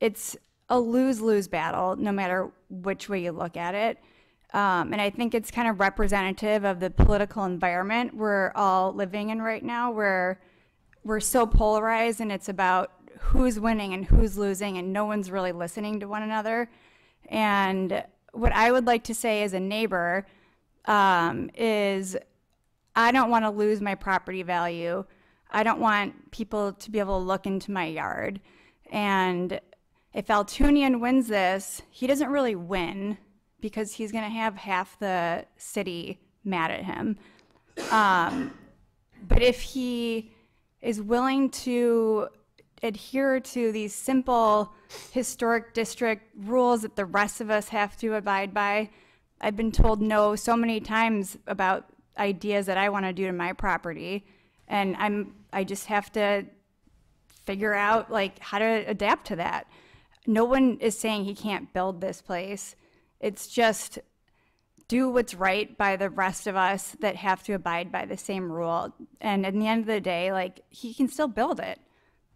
it's a lose-lose battle no matter which way you look at it. And I think it's kind of representative of the political environment we're all living in right now, where we're so polarized and it's about who's winning and who's losing and no one's really listening to one another. And what I would like to say as a neighbor is I don't want to lose my property value. I don't want people to be able to look into my yard. And if Altunian wins this, he doesn't really win because he's going to have half the city mad at him. But if he is willing to adhere to these simple historic district rules that the rest of us have to abide by, I've been told no so many times about ideas that I want to do to my property, and I just have to figure out like how to adapt to that. no one is saying he can't build this place. It's just do what's right by the rest of us that have to abide by the same rule. And at the end of the day, like, he can still build it.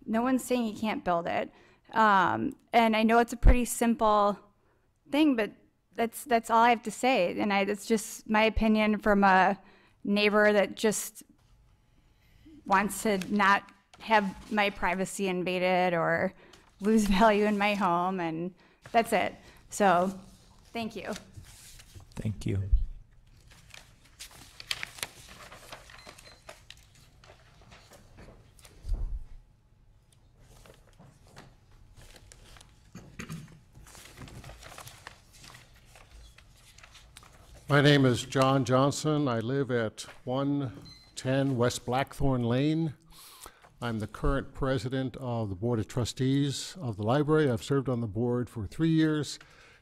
No one's saying he can't build it. And I know it's a pretty simple thing, but that's all I have to say. And it's just my opinion from a neighbor that just wants to not have my privacy invaded or lose value in my home, and that's it. So, thank you. Thank you. My name is John Johnson. I live at 110 West Blackthorn Lane. I'm the current president of the Board of Trustees of the library. I've served on the board for 3 years.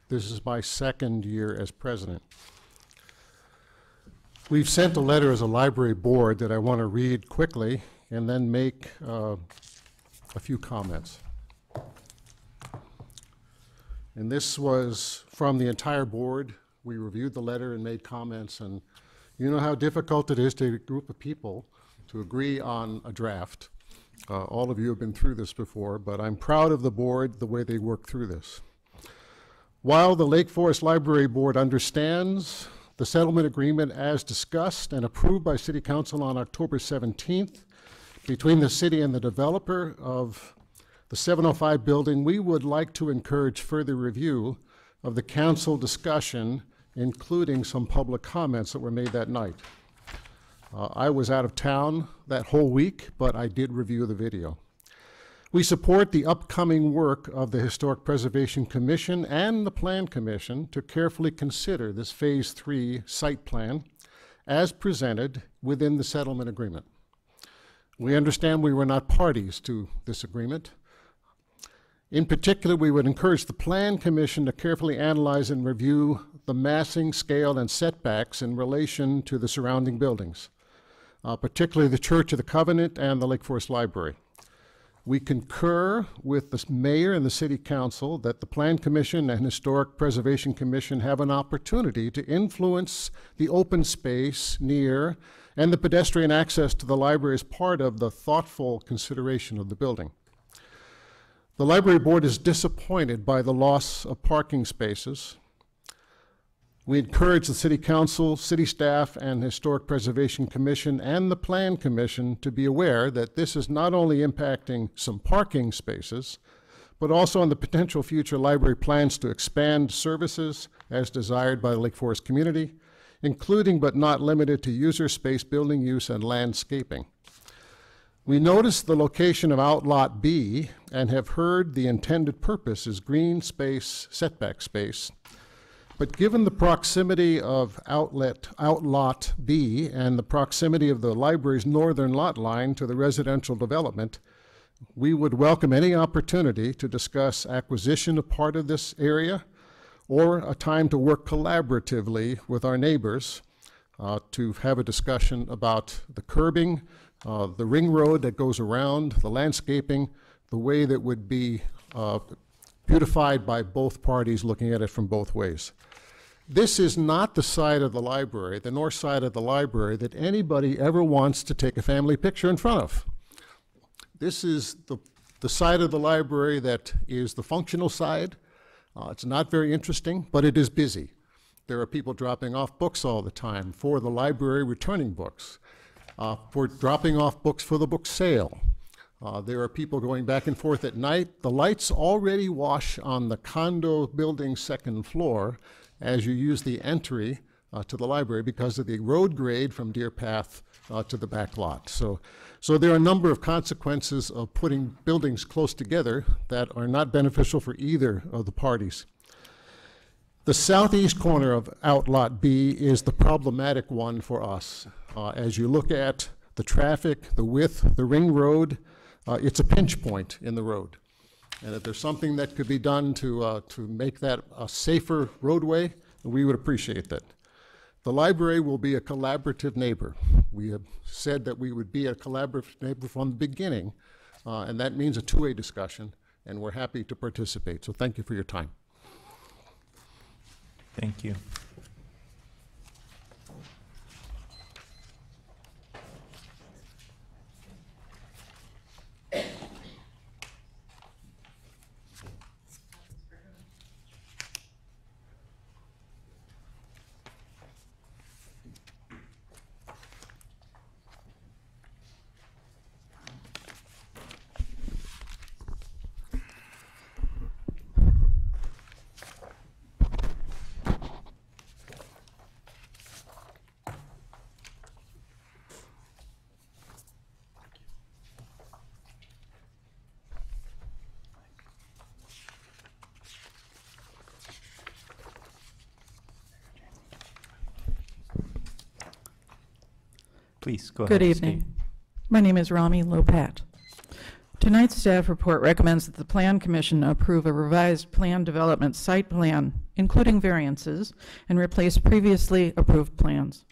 This is my second year as president. We've sent a letter as a library board that I want to read quickly and then make a few comments. And this was from the entire board. We reviewed the letter and made comments, and you know how difficult it is to a group of people to agree on a draft. All of you have been through this before, but I'm proud of the board, the way they worked through this. While the Lake Forest Library Board understands the settlement agreement as discussed and approved by City Council on October 17th between the city and the developer of the 705 building, we would like to encourage further review of the council discussion, including some public comments that were made that night. I was out of town that whole week, but I did review the video. We support the upcoming work of the Historic Preservation Commission and the Plan Commission to carefully consider this Phase 3 site plan as presented within the settlement agreement. We understand we were not parties to this agreement. In particular, we would encourage the Plan Commission to carefully analyze and review the massing, scale, and setbacks in relation to the surrounding buildings, particularly the Church of the Covenant and the Lake Forest Library. We concur with the mayor and the city council that the Plan Commission and Historic Preservation Commission have an opportunity to influence the open space near and the pedestrian access to the library as part of the thoughtful consideration of the building. The library board is disappointed by the loss of parking spaces. We encourage the city council, city staff, and Historic Preservation Commission and the Plan Commission to be aware that this is not only impacting some parking spaces, but also on the potential future library plans to expand services as desired by the Lake Forest community, including but not limited to user space, building use, and landscaping. We noticed the location of Outlot B and have heard the intended purpose is green space, setback space. But given the proximity of Outlot B and the proximity of the library's northern lot line to the residential development, we would welcome any opportunity to discuss acquisition of part of this area or a time to work collaboratively with our neighbors to have a discussion about the curbing, the ring road that goes around, the landscaping, the way that would be beautified by both parties looking at it from both ways. This is not the side of the library, the north side of the library, that anybody ever wants to take a family picture in front of. This is the side of the library that is the functional side. It's not very interesting, but it is busy. There are people dropping off books all the time for the library, returning books, for dropping off books for the book sale. There are people going back and forth at night. The lights already wash on the condo building's second floor as you use the entry to the library because of the road grade from Deer Path to the back lot. So there are a number of consequences of putting buildings close together that are not beneficial for either of the parties. The southeast corner of Outlot B is the problematic one for us. As you look at the traffic, the width, the ring road, it's a pinch point in the road. And if there's something that could be done to make that a safer roadway, we would appreciate that. The library will be a collaborative neighbor. We have said that we would be a collaborative neighbor from the beginning, and that means a two-way discussion. and we're happy to participate. So thank you for your time. Thank you. Please, go ahead. Good evening. My name is Rami Lopat. Tonight's staff report recommends that the Plan Commission approve a revised plan development site plan, including variances, and replace previously approved plans.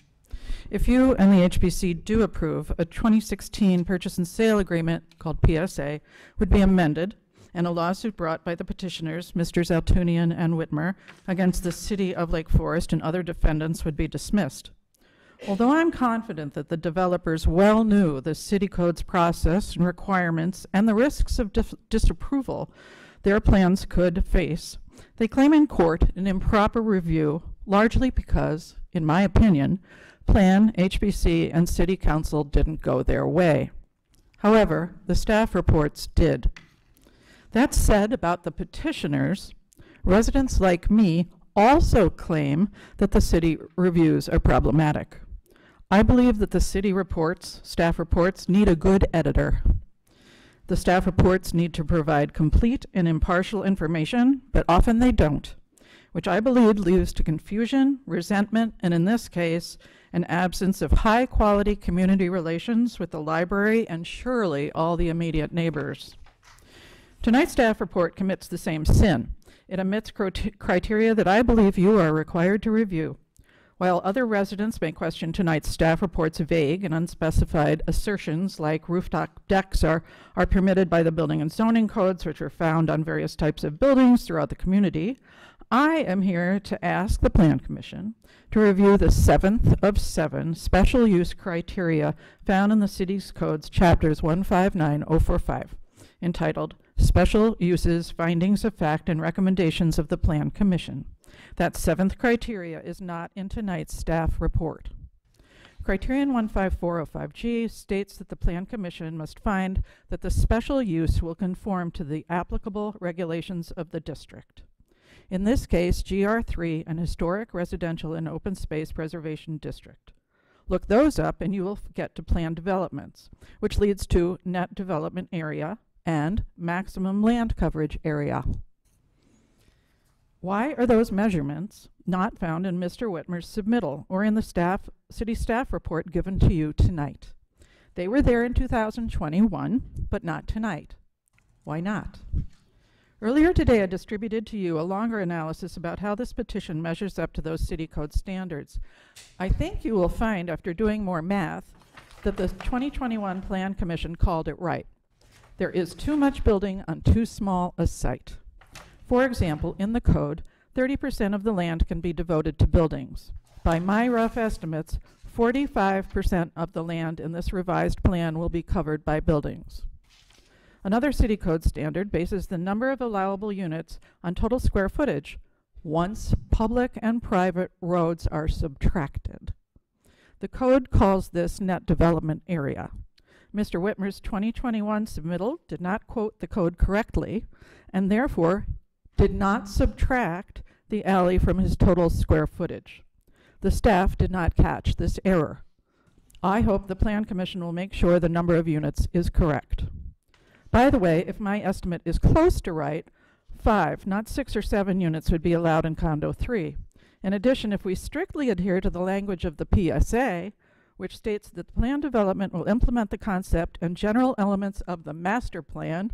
If you and the HPC do approve, a 2016 purchase and sale agreement called PSA would be amended, and a lawsuit brought by the petitioners, Mr. Zaltunian and Whitmer, against the City of Lake Forest and other defendants would be dismissed. Although I'm confident that the developers well knew the city code's process and requirements and the risks of disapproval their plans could face, they claim in court an improper review, largely because, in my opinion, Plan, HBC, and City Council didn't go their way. However, the staff reports did. That said, about the petitioners, residents like me also claim that the city reviews are problematic. I believe that the city reports, staff reports, need a good editor. The staff reports need to provide complete and impartial information, but often they don't, which I believe leads to confusion, resentment, and in this case, an absence of high-quality community relations with the library and surely all the immediate neighbors. Tonight's staff report commits the same sin. It omits criteria that I believe you are required to review. While other residents may question tonight's staff report's vague and unspecified assertions like rooftop decks are permitted by the building and zoning codes, which are found on various types of buildings throughout the community, I am here to ask the Plan Commission to review the 7th of 7 special use criteria found in the city's codes chapters 159045, entitled Special Uses, Findings of Fact, and Recommendations of the Plan Commission. That 7th criteria is not in tonight's staff report. Criterion 15405G states that the Plan Commission must find that the special use will conform to the applicable regulations of the district. In this case, GR3, an Historic, Residential, and Open Space Preservation District. Look those up and you will get to plan developments, which leads to net development area and maximum land coverage area. Why are those measurements not found in Mr. Whitmer's submittal or in the city staff report given to you tonight? They were there in 2021, but not tonight. Why not? Earlier today, I distributed to you a longer analysis about how this petition measures up to those city code standards. I think you will find, after doing more math, that the 2021 Plan Commission called it right. There is too much building on too small a site. For example, in the code, 30% of the land can be devoted to buildings. By my rough estimates, 45% of the land in this revised plan will be covered by buildings. Another city code standard bases the number of allowable units on total square footage once public and private roads are subtracted. The code calls this net development area. Mr. Whitmer's 2021 submittal did not quote the code correctly and therefore did not subtract the alley from his total square footage. The staff did not catch this error. I hope the Plan Commission will make sure the number of units is correct. By the way, if my estimate is close to right, 5, not 6 or 7 units would be allowed in Condo 3. In addition, if we strictly adhere to the language of the PSA, which states that the plan development will implement the concept and general elements of the master plan,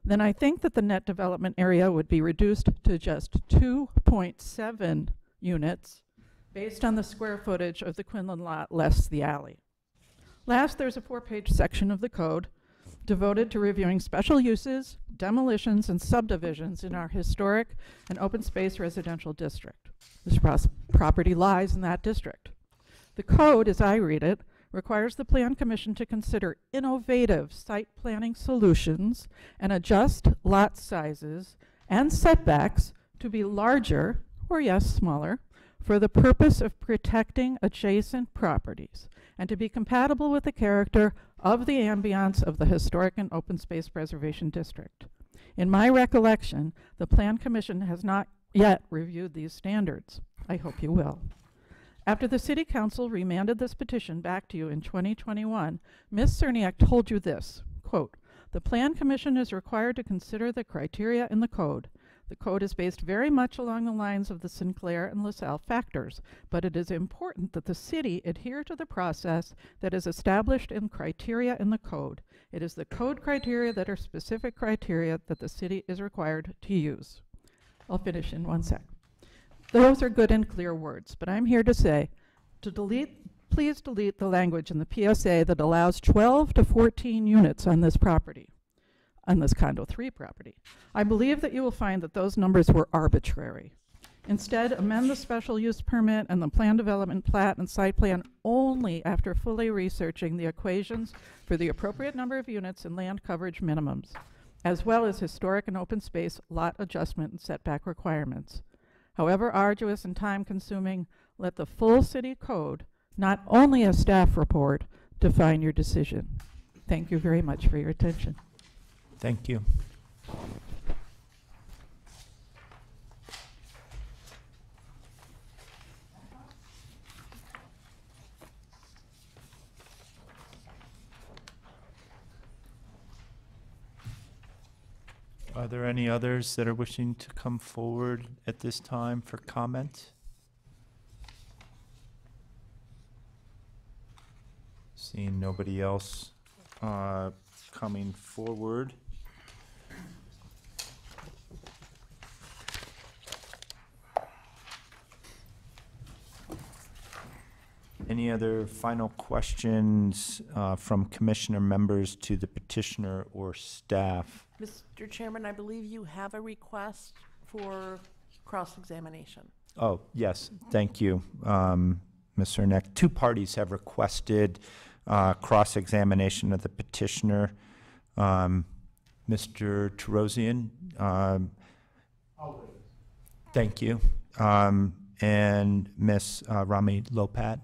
then I think that the net development area would be reduced to just 2.7 units based on the square footage of the Quinlan lot less the alley. Last, there's a 4-page section of the code devoted to reviewing special uses, demolitions, and subdivisions in our historic and open space residential district. This property lies in that district. The code, as I read it, requires the Plan Commission to consider innovative site planning solutions and adjust lot sizes and setbacks to be larger, or yes, smaller, for the purpose of protecting adjacent properties and to be compatible with the character of the ambiance of the Historic and Open Space Preservation District. In my recollection, the Plan Commission has not yet reviewed these standards. I hope you will. After the City Council remanded this petition back to you in 2021, Ms. Cerniak told you this, quote, "The Plan Commission is required to consider the criteria in the code. The code is based very much along the lines of the Sinclair and LaSalle factors, but it is important that the city adhere to the process that is established in criteria in the code. It is the code criteria that are specific criteria that the city is required to use." I'll finish in 1 sec. Those are good and clear words, but I'm here to say, please delete the language in the PSA that allows 12 to 14 units on this property, on this Condo 3 property. I believe that you will find that those numbers were arbitrary. Instead, amend the special use permit and the plan development plat and site plan only after fully researching the equations for the appropriate number of units and land coverage minimums, as well as historic and open space lot adjustment and setback requirements. However arduous and time-consuming, let the full city code, not only a staff report, define your decision. Thank you very much for your attention. Thank you. Are there any others that are wishing to come forward at this time for comment? Seeing nobody else coming forward. Any other final questions from commissioner members to the petitioner or staff? Mr. Chairman, I believe you have a request for cross-examination. Oh, yes, thank you, Ms. Cernak. Two parties have requested cross-examination of the petitioner. Mr. Terosian, thank you, and Ms. Rami Lopat.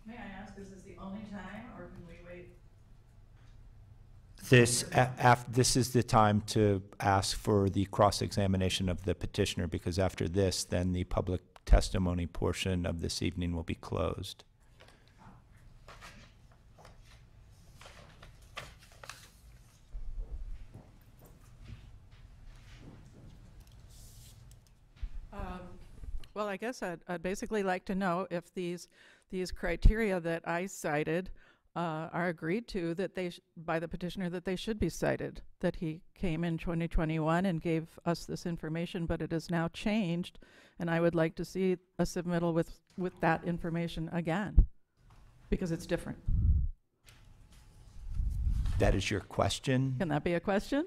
May I ask, is this the only time, or can we wait? This is the time to ask for the cross-examination of the petitioner, because after this, then the public testimony portion of this evening will be closed. Well, I guess I'd basically like to know if these criteria that I cited are agreed to that by the petitioner, that they should be cited, that he came in 2021 and gave us this information, but it has now changed, and I would like to see a submittal with that information again, because it's different. That is your question? Can that be a question?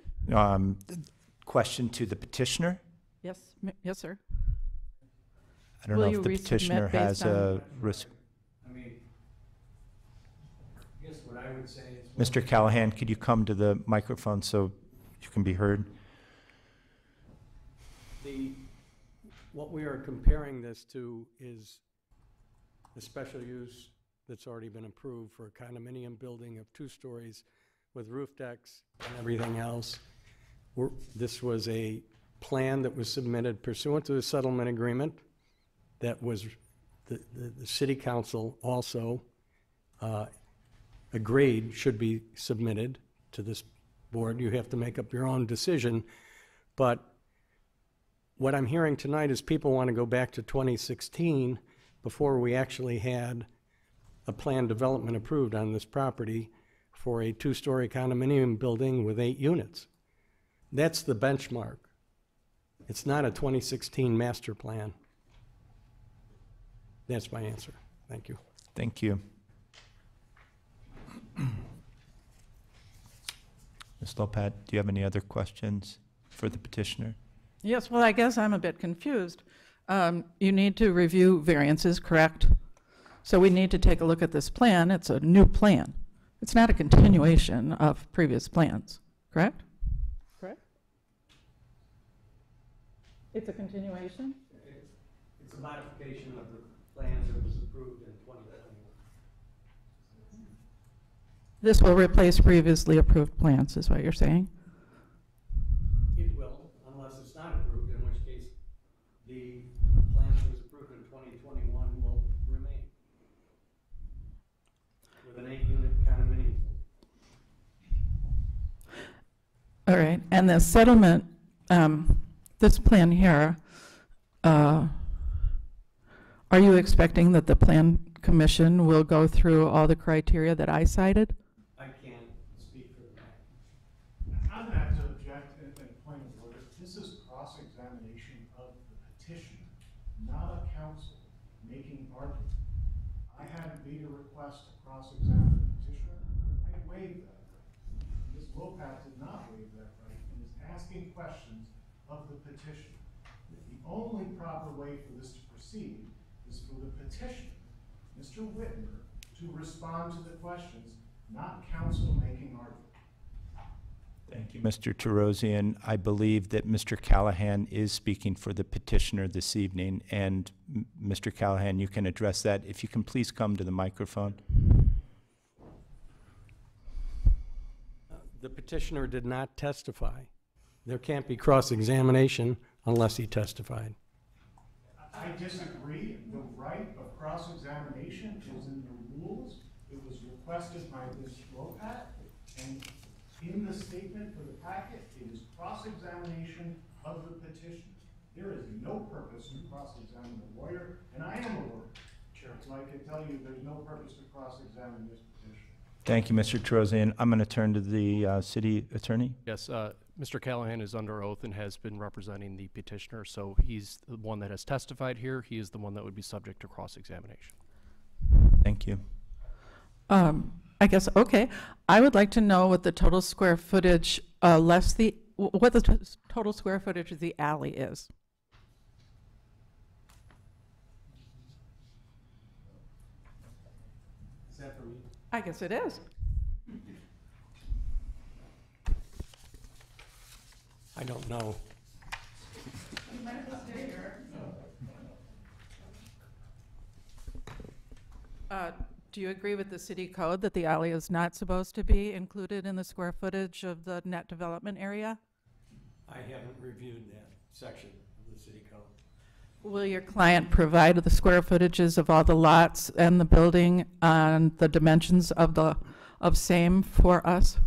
Question to the petitioner? Yes, yes, sir. I don't know if the petitioner has a I mean, I guess what I would say is... Mr. Callahan, could you come to the microphone so you can be heard? What we are comparing this to is the special use that's already been approved for a condominium building of 2 stories with roof decks and everything else. This was a plan that was submitted pursuant to the settlement agreement that was the city council also agreed should be submitted to this board. You have to make up your own decision, but what I'm hearing tonight is people want to go back to 2016 before we actually had a planned development approved on this property for a 2-story condominium building with 8 units. That's the benchmark. It's not a 2016 master plan. That's my answer. Thank you. Thank you. Ms. Lopat, do you have any other questions for the petitioner? Yes, well, I guess I'm a bit confused. You need to review variances, correct? So we need to take a look at this plan. It's a new plan. It's not a continuation of previous plans, correct? Correct? It's a continuation? It's a modification of the plans that was approved in 2021. This will replace previously approved plans, is what you're saying? It will, unless it's not approved, in which case the plan that was approved in 2021 will remain with an 8-unit condominium. All right, and the settlement, this plan here, are you expecting that the plan commission will go through all the criteria that I cited? I can't speak for that. I'm going to have to object in point of order. This is cross-examination of the petitioner, not a council making argument. I had made a request to cross-examine the petitioner. I waived that right. Ms. Lopat did not waive that right and is asking questions of the petitioner. The only proper way for this to proceed is for the petitioner, Mr. Whitmer, to respond to the questions, not council making argument. Thank you, Mr. Terosian. I believe that Mr. Callahan is speaking for the petitioner this evening, and Mr. Callahan, you can address that. If you can please come to the microphone. The petitioner did not testify. There can't be cross-examination unless he testified. I disagree. The right of cross-examination is in the rules. It was requested by Ms. Lopat, and in the statement for the packet, it is cross-examination of the petitioner. There is no purpose to cross-examine the lawyer, and I am a lawyer. Sure. So I can tell you there's no purpose to cross-examine this petitioner. Thank you, Mr. Terosian. I'm going to turn to the city attorney. Yes, Mr. Callahan is under oath and has been representing the petitioner, so he's the one that has testified here. He is the one that would be subject to cross-examination. Thank you. I guess, okay. I would like to know what the total square footage, what the total square footage of the alley is. Is that for me? I guess it is. I don't know. You might as well stay here. Do you agree with the city code that the alley is not supposed to be included in the square footage of the net development area? I haven't reviewed that section of the city code. Will your client provide the square footages of all the lots and the building and the dimensions of same for us?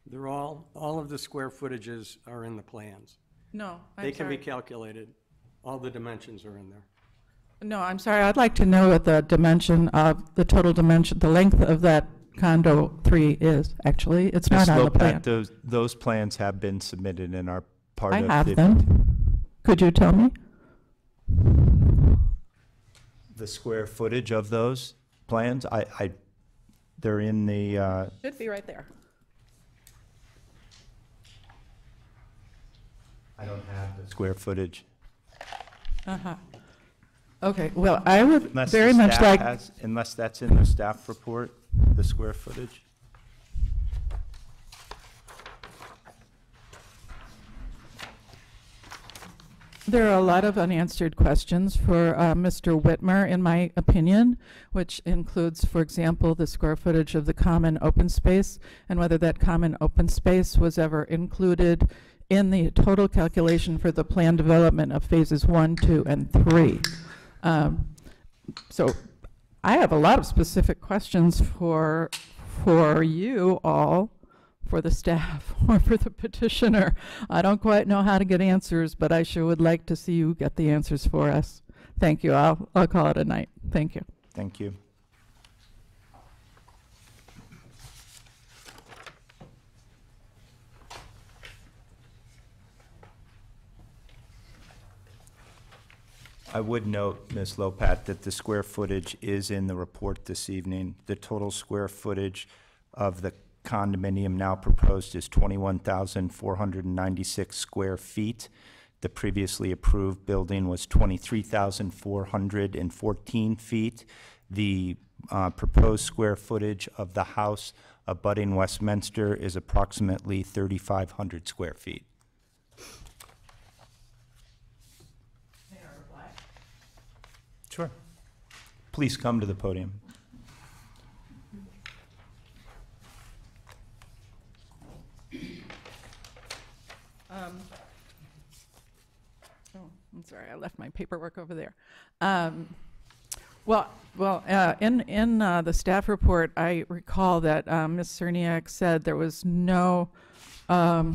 They're all of the square footages are in the plans. No, They can be calculated. All the dimensions are in there. No, I'm sorry. I'd like to know what the dimension of the total dimension, the length of that condo 3 is. Actually, it's not on the plan. Those plans have been submitted and are part of I have them. Could you tell me? the square footage of those plans. They're in the, Should be right there. I don't have the square footage. Uh-huh. Okay, well, I would Unless the very much staff like, unless that's in the staff report, the square footage. there are a lot of unanswered questions for Mr. Whitmer, in my opinion, which includes, for example, the square footage of the common open space and whether that common open space was ever included in the total calculation for the plan development of phases 1, 2, and 3. So I have a lot of specific questions for you all, for the staff, or for the petitioner. I don't quite know how to get answers, but I sure would like to see you get the answers for us. Thank you. I'll call it a night. Thank you. Thank you. I would note, Ms. Lopat, that the square footage is in the report this evening. The total square footage of the condominium now proposed is 21,496 square feet. The previously approved building was 23,414 feet. The proposed square footage of the house abutting Westminster is approximately 3,500 square feet. May I reply? Sure. Please come to the podium. Oh, I'm sorry, I left my paperwork over there. In the staff report, I recall that Ms. Cerniak said there was no, I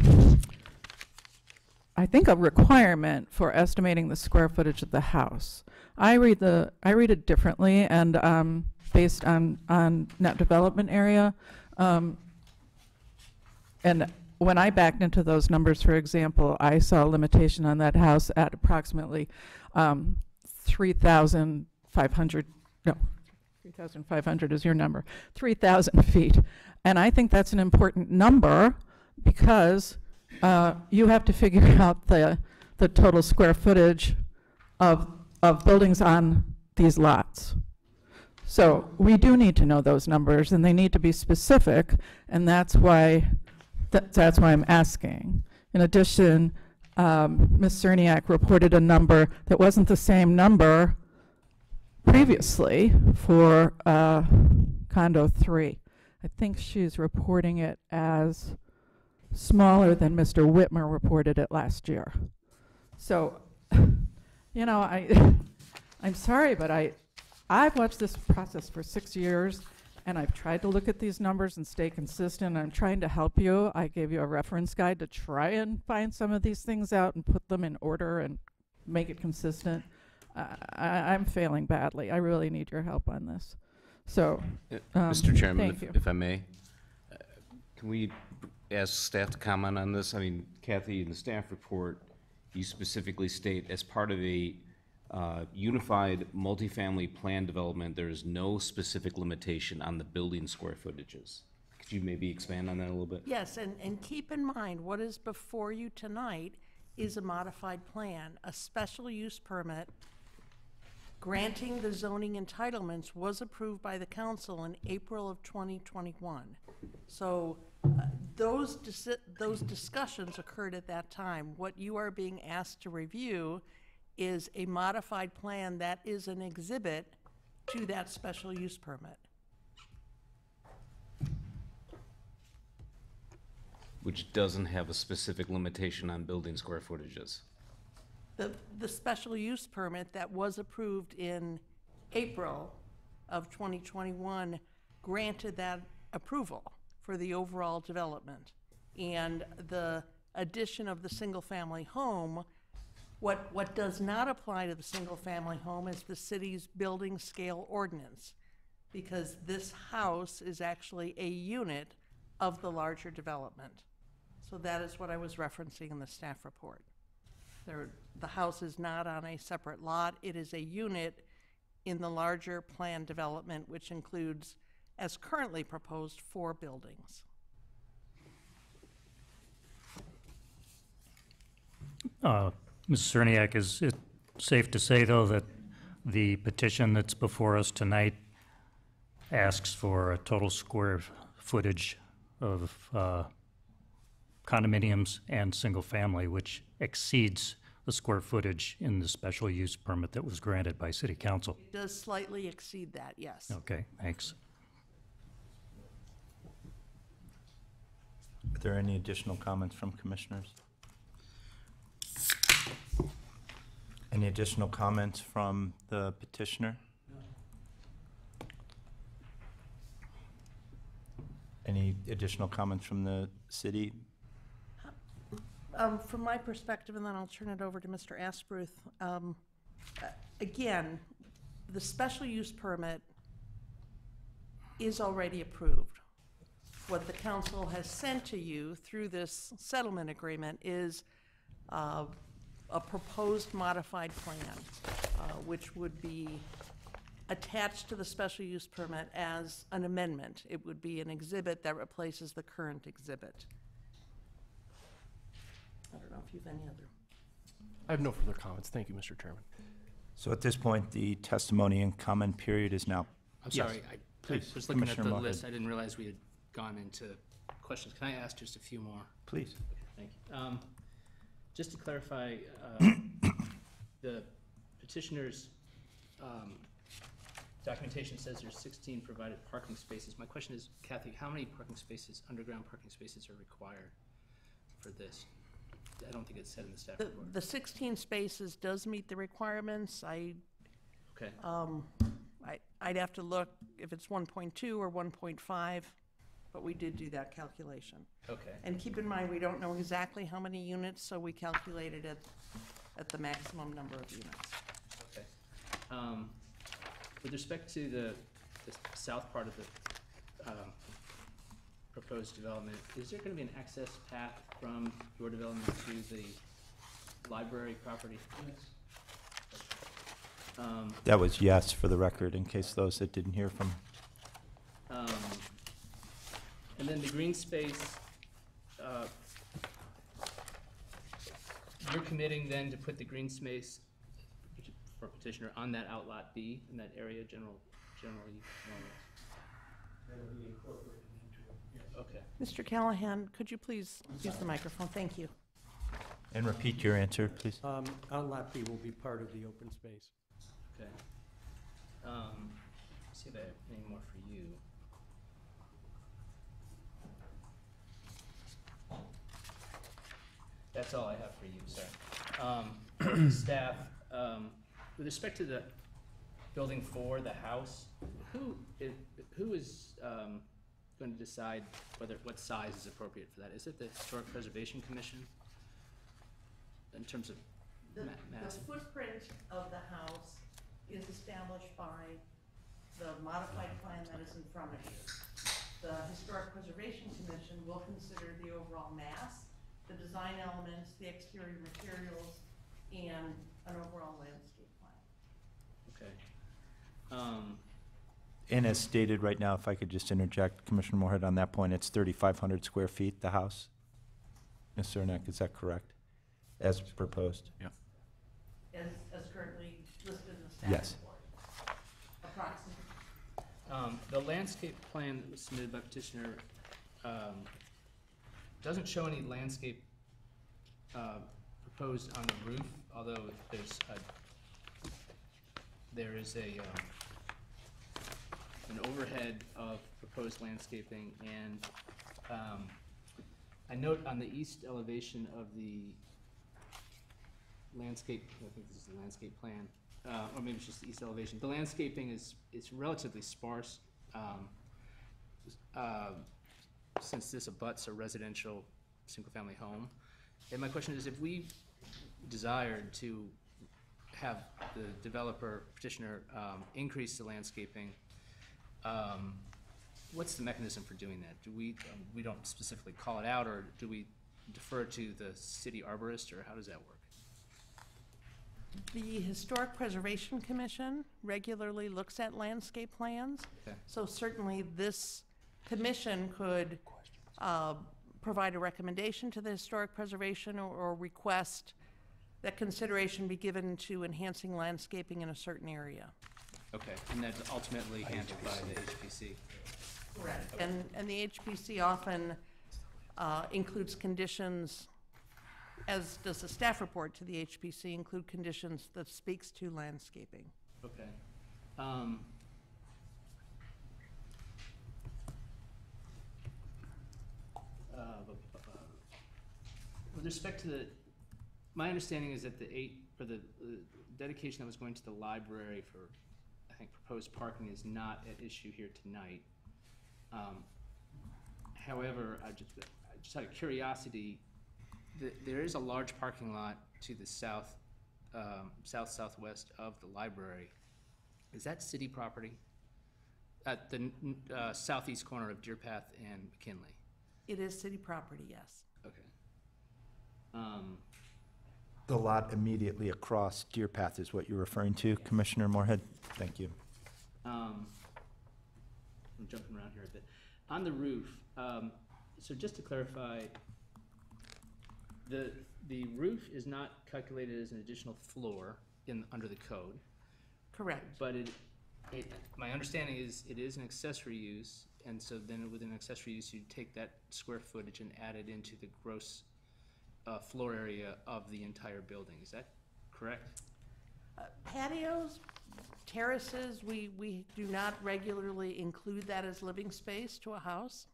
think, a requirement for estimating the square footage of the house. I read it differently, and based on net development area, and when I backed into those numbers, for example, I saw a limitation on that house at approximately 3,500, no, 3,500 is your number, 3,000 feet. And I think that's an important number because you have to figure out the total square footage of buildings on these lots. So we do need to know those numbers, and they need to be specific, and that's why I'm asking. In addition, Ms. Cerniak reported a number that wasn't the same number previously for condo 3. I think she's reporting it as smaller than Mr. Whitmer reported it last year. So, you know, I'm sorry, but I've watched this process for 6 years, and I've tried to look at these numbers and stay consistent. I'm trying to help you. I gave you a reference guide to try and find some of these things out and put them in order and make it consistent. I'm failing badly. I really need your help on this. So, Mr. Chairman, thank you. if I may, can we ask staff to comment on this? I mean, Kathy, in the staff report, you specifically state as part of a unified multifamily plan development, there is no specific limitation on the building square footages. Could you maybe expand on that a little bit? Yes, and keep in mind, what is before you tonight is a modified plan. A special use permit granting the zoning entitlements was approved by the council in April of 2021. So those discussions occurred at that time. What you are being asked to review is a modified plan that is an exhibit to that special use permit. Which doesn't have a specific limitation on building square footages. The special use permit that was approved in April of 2021 granted that approval for the overall development. And the addition of the single-family home, what does not apply to the single-family home is the city's building scale ordinance, because this house is actually a unit of the larger development. So that is what I was referencing in the staff report. The house is not on a separate lot. It is a unit in the larger planned development, which includes, as currently proposed, 4 buildings. Ms. Cerniak, is it safe to say, though, that the petition that's before us tonight asks for a total square footage of condominiums and single-family, which exceeds the square footage in the special use permit that was granted by City Council? It does slightly exceed that, yes. Okay, thanks. Are there any additional comments from commissioners? Any additional comments from the petitioner? Any additional comments from the city? From my perspective, and then I'll turn it over to Mr. Asperuth. Again, the special use permit is already approved. What the council has sent to you through this settlement agreement is a proposed modified plan, which would be attached to the special use permit as an amendment. It would be an exhibit that replaces the current exhibit. I don't know if you have any other. I have no further comments. Thank you, Mr. Chairman. So at this point, the testimony and comment period is now. I'm Yes, sorry, I please, was looking at Commissioner the Moorhead. list. I didn't realize we had gone into questions. Can I ask just a few more? Please. Thank you. Just to clarify, the petitioner's documentation says there's 16 provided parking spaces. My question is, Kathy, how many parking spaces, underground parking spaces, are required for this? I don't think it's said in the staff report. The 16 spaces does meet the requirements. Okay. I'd have to look if it's 1.2 or 1.5, but we did do that calculation. Okay. And keep in mind, we don't know exactly how many units, so we calculated it at the maximum number of units. Okay. With respect to the south part of the proposed development, is there going to be an access path from your development to the library property? That was yes for the record, in case those that didn't hear from. And then the green space, you're committing then to put the green space for petitioner on that outlot B in that area, generally? Okay. Mr. Callahan, could you please use the microphone? Thank you. And repeat your answer, please. Outlot B will be part of the open space. Okay. See if I have any more for you. That's all I have for you, sir. Staff, with respect to the building 4, the house, who is going to decide what size is appropriate for that? Is it the Historic Preservation Commission in terms of mass? The footprint of the house is established by the modified plan that is in front of you. The Historic Preservation Commission will consider the overall mass, the design elements, the exterior materials, and an overall landscape plan. Okay. And as stated right now, if I could just interject, Commissioner Moorhead, on that point, it's 3,500 square feet, the house? Ms. Cernak, is that correct? As proposed? Yeah. As currently listed in the staff Yes. report. Approximately. The landscape plan that was submitted by petitioner doesn't show any landscape proposed on the roof, although there is an overhead of proposed landscaping, and I note on the east elevation of the landscape, I think this is the landscape plan, or maybe it's just the east elevation. The landscaping is relatively sparse, since this abuts a residential single-family home. And my question is, if we desired to have the developer petitioner increase the landscaping, what's the mechanism for doing that? Do we don't specifically call it out, or do we defer to the city arborist, or how does that work? The Historic Preservation Commission regularly looks at landscape plans. Okay. So certainly this commission could provide a recommendation to the Historic Preservation or request that consideration be given to enhancing landscaping in a certain area. Okay, and that's ultimately handled by the HPC. Correct. And the HPC often includes conditions, as does the staff report to the HPC, include conditions that speaks to landscaping. Okay. With respect to my understanding is that the dedication that was going to the library for, I think, proposed parking is not at issue here tonight. However, I just out of curiosity, there is a large parking lot to the southwest of the library. Is that city property? At the southeast corner of Deer Path and McKinley? It is city property, yes. Okay. The lot immediately across Deer Path is what you're referring to, Commissioner Moorhead? Thank you. I'm jumping around here a bit. On the roof, so just to clarify, the roof is not calculated as an additional floor under the code. Correct. But my understanding is it is an accessory use, and so then with an accessory use, you take that square footage and add it into the gross floor area of the entire building. Is that correct? Patios, terraces, we do not regularly include that as living space to a house.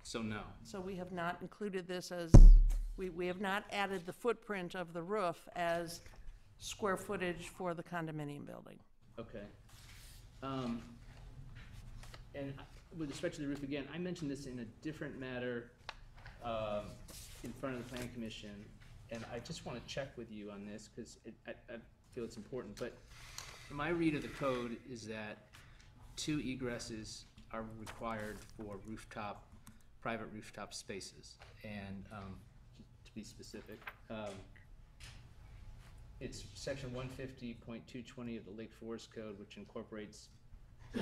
So no. So we have not included this as, we have not added the footprint of the roof as square footage for the condominium building. Okay. And with respect to the roof, again, I mentioned this in a different matter in front of the Planning Commission, and I just want to check with you on this because I feel it's important. But my read of the code is that 2 egresses are required for private rooftop spaces. And to be specific, it's section 150.220 of the Lake Forest Code, which incorporates I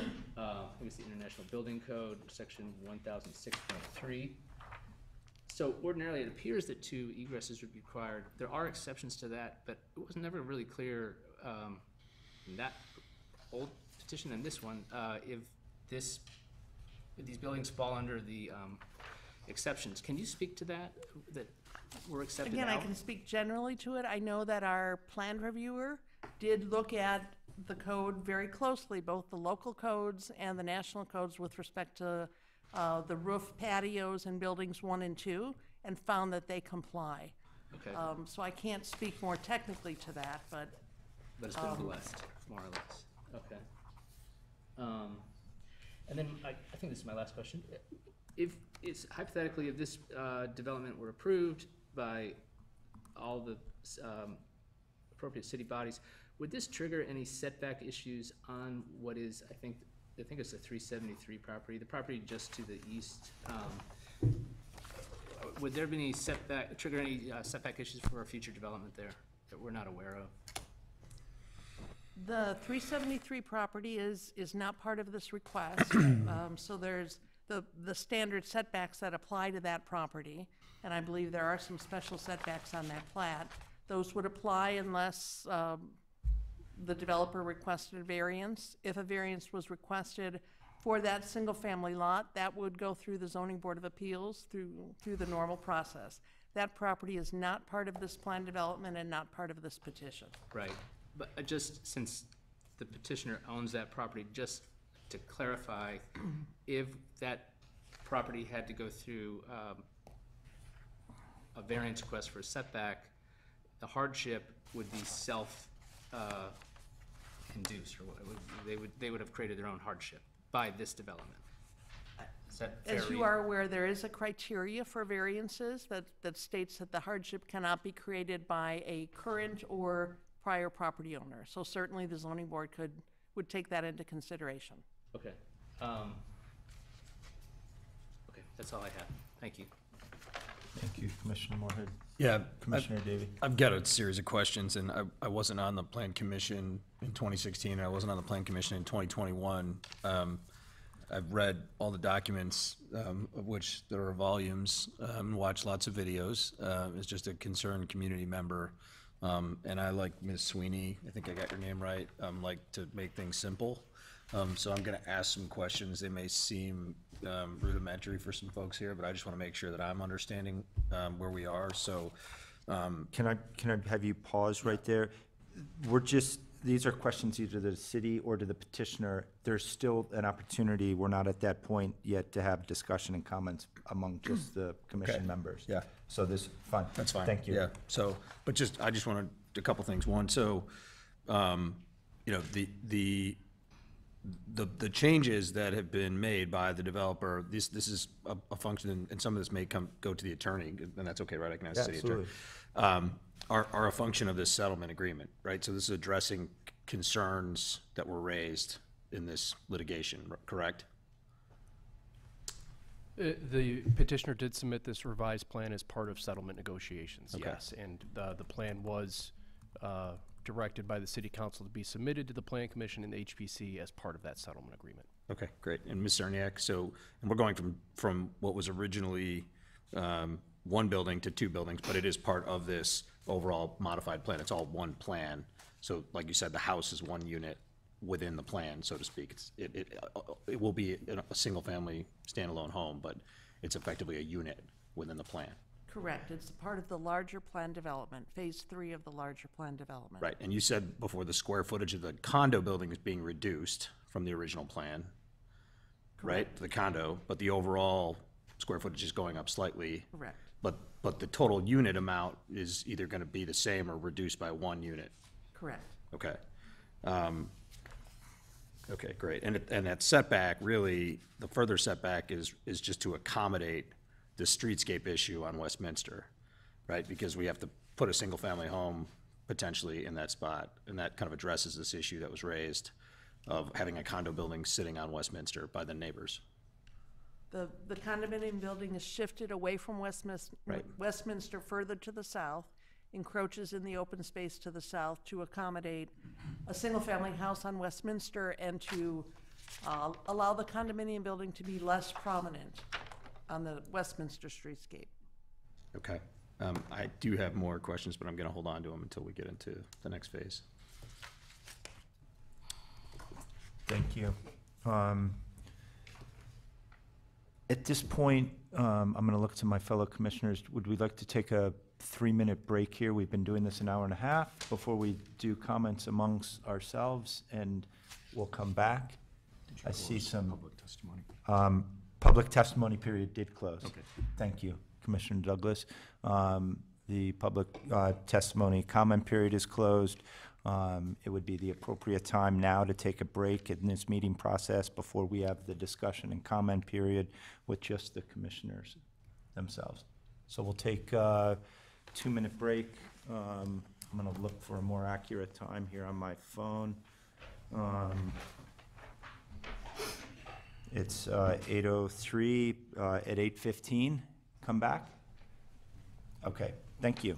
guess the International Building Code, section 1006.3. So ordinarily, it appears that 2 egresses would be required. There are exceptions to that, but it was never really clear in that old petition and this one if these buildings fall under the exceptions. Can you speak to that were accepted Again, out? I can speak generally to it. I know that our plan reviewer did look at the code very closely, both the local codes and the national codes with respect to the roof patios in buildings 1 and 2, and found that they comply. Okay. So I can't speak more technically to that, but. But it's been blessed, more or less. Okay. And then I think this is my last question. If it's hypothetically, if this development were approved by all the appropriate city bodies, would this trigger any setback issues on what is, I think it's a 373 property, the property just to the east? Would there be any trigger any setback issues for a future development there that we're not aware of? The 373 property is not part of this request. So there's the standard setbacks that apply to that property, and I believe there are some special setbacks on that plat. Those would apply unless the developer requested a variance. If a variance was requested for that single-family lot, that would go through the Zoning Board of Appeals through the normal process. That property is not part of this plan development and not part of this petition. Right, but just since the petitioner owns that property, just to clarify, if that property had to go through a variance request for a setback, the hardship would be self-induced, or they would have created their own hardship by this development. Is that fair? As you are aware, there is a criteria for variances that states that the hardship cannot be created by a current or prior property owner. So certainly the zoning board would take that into consideration. Okay. Okay, that's all I have. Thank you. Thank you, Commissioner Moorhead. Yeah, Commissioner Davey. I've got a series of questions, and I wasn't on the Plan Commission in 2016, and I wasn't on the Plan Commission in 2021. I've read all the documents, of which there are volumes, and watched lots of videos. As just a concerned community member, and I, like Ms. Sweeney, I think I got your name right, like to make things simple. So I'm going to ask some questions. They may seem rudimentary for some folks here, but I just want to make sure that I'm understanding where we are. So, Can I have you pause right there? These are questions either to the city or to the petitioner. There's still an opportunity, we're not at that point yet, to have discussion and comments among just the commission Okay. members. Yeah. So fine. That's fine. Thank you. Yeah. So, but I just wanted a couple things. One, so, you know, the changes that have been made by the developer, this is a function, and some of this may go to the attorney, and that's okay, right? I can ask the city attorney. Are a function of this settlement agreement, right? So this is addressing concerns that were raised in this litigation, correct? The petitioner did submit this revised plan as part of settlement negotiations, Okay. yes. And the plan was directed by the city council to be submitted to the plan commission and the HPC as part of that settlement agreement. Okay, great. And Ms. Cerniak, so, and we're going from what was originally one building to 2 buildings, but it is part of this overall modified plan. It's all one plan. So like you said, the house is one unit within the plan, so to speak. It will be a single-family standalone home, but it's effectively a unit within the plan. Correct. It's part of the larger plan development, phase 3 of the larger plan development. Right, and you said before the square footage of the condo building is being reduced from the original plan, right? The condo, but the overall square footage is going up slightly. Correct. But the total unit amount is either going to be the same or reduced by 1 unit. Correct. Okay. Okay, great. And that setback, really, the further setback is just to accommodate the streetscape issue on Westminster, right? Because we have to put a single-family home potentially in that spot, and that kind of addresses this issue that was raised of having a condo building sitting on Westminster by the neighbors. The condominium building is shifted away from Westminster, Right. Westminster further to the south, encroaches in the open space to the south to accommodate a single-family house on Westminster and to allow the condominium building to be less prominent on the Westminster streetscape. Okay. I do have more questions, but I'm going to hold on to them until we get into the next phase. Thank you. At this point, I'm going to look to my fellow commissioners. Would we like to take a 3-minute break here? We've been doing this an hour and a half before we do comments amongst ourselves, and we'll come back. I see some. Public testimony. Public testimony period did close. Okay. Thank you, Commissioner Douglas. The public testimony comment period is closed. It would be the appropriate time now to take a break in this meeting process before we have the discussion and comment period with just the commissioners themselves. So we'll take a 2-minute break. I'm going to look for a more accurate time here on my phone. It's 8:03 at 8:15. Come back? Okay, thank you.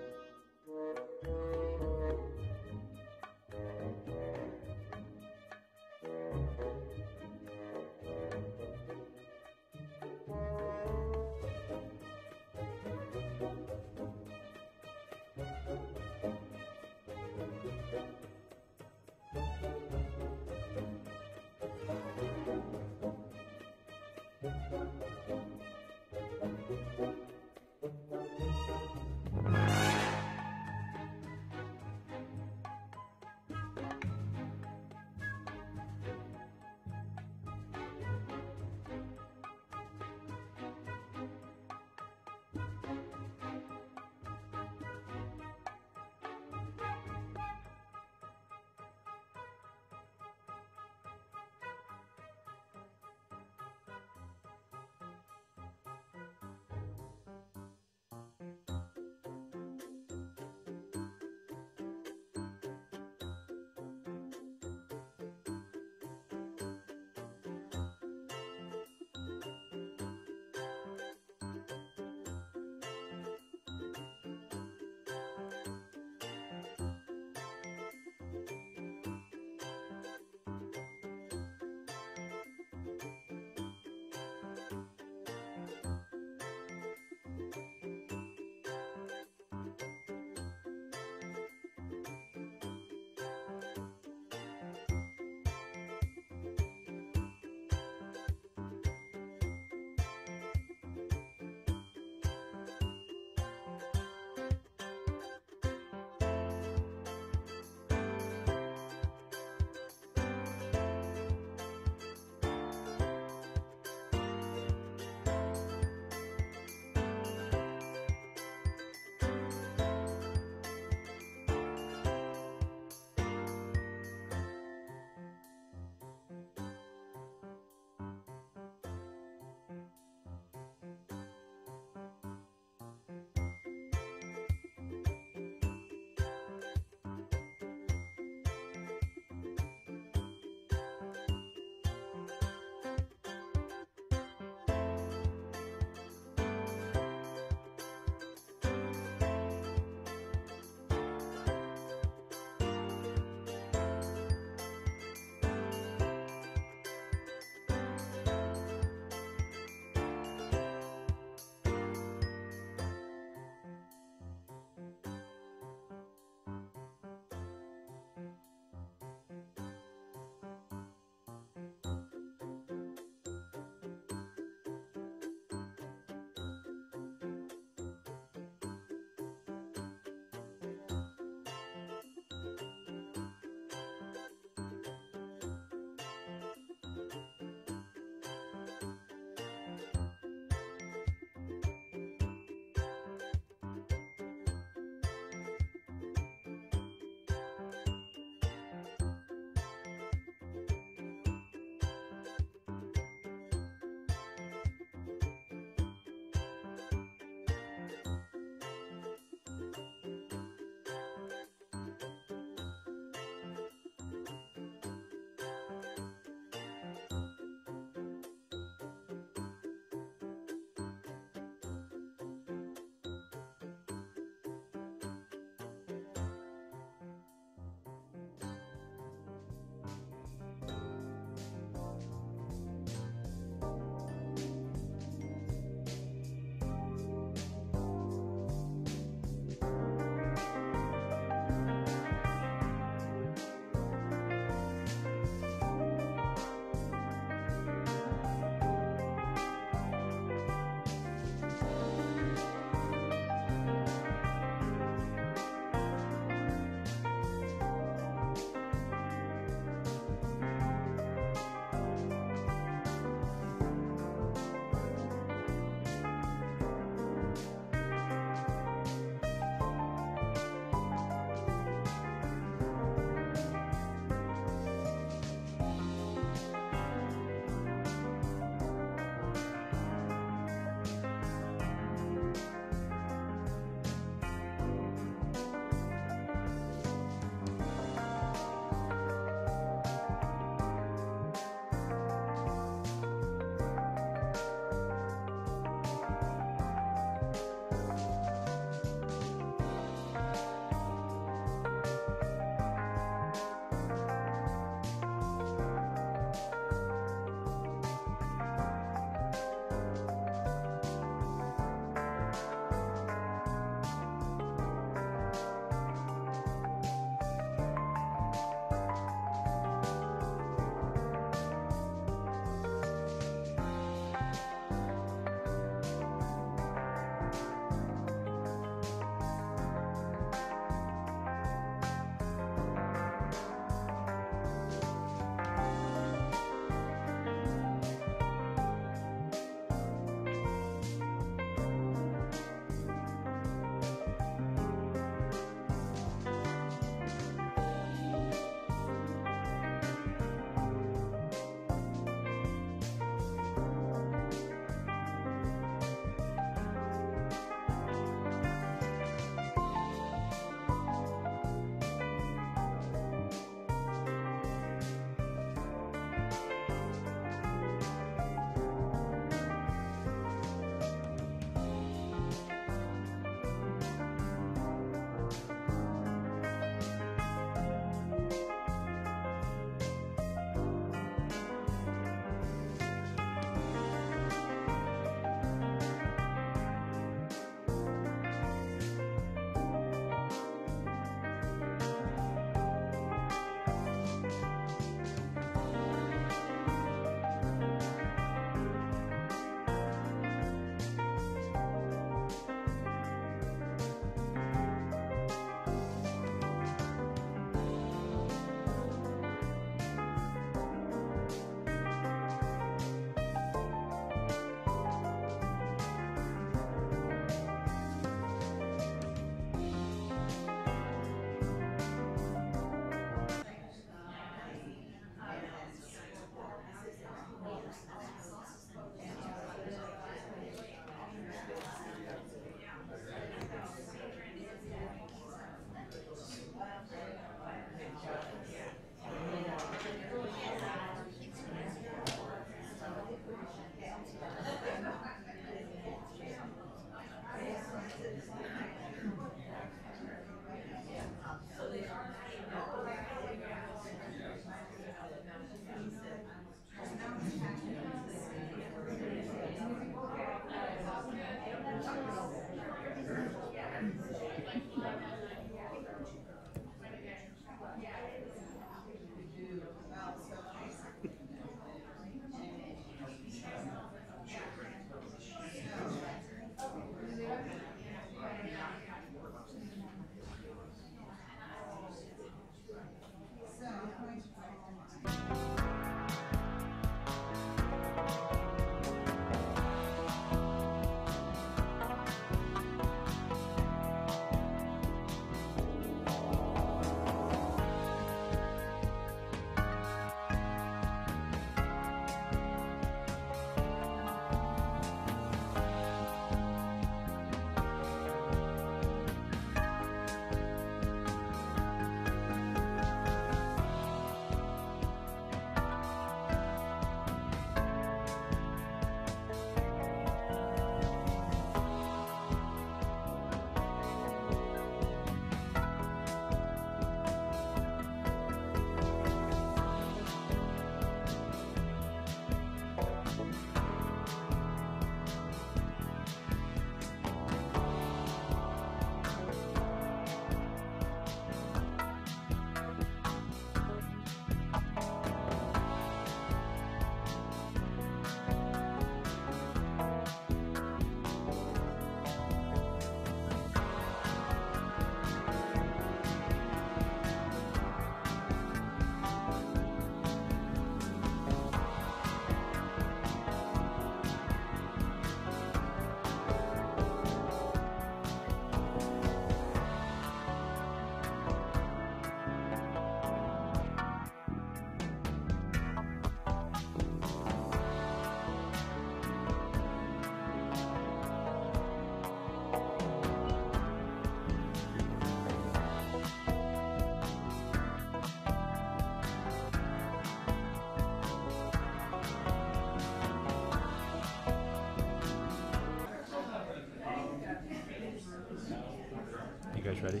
guys ready?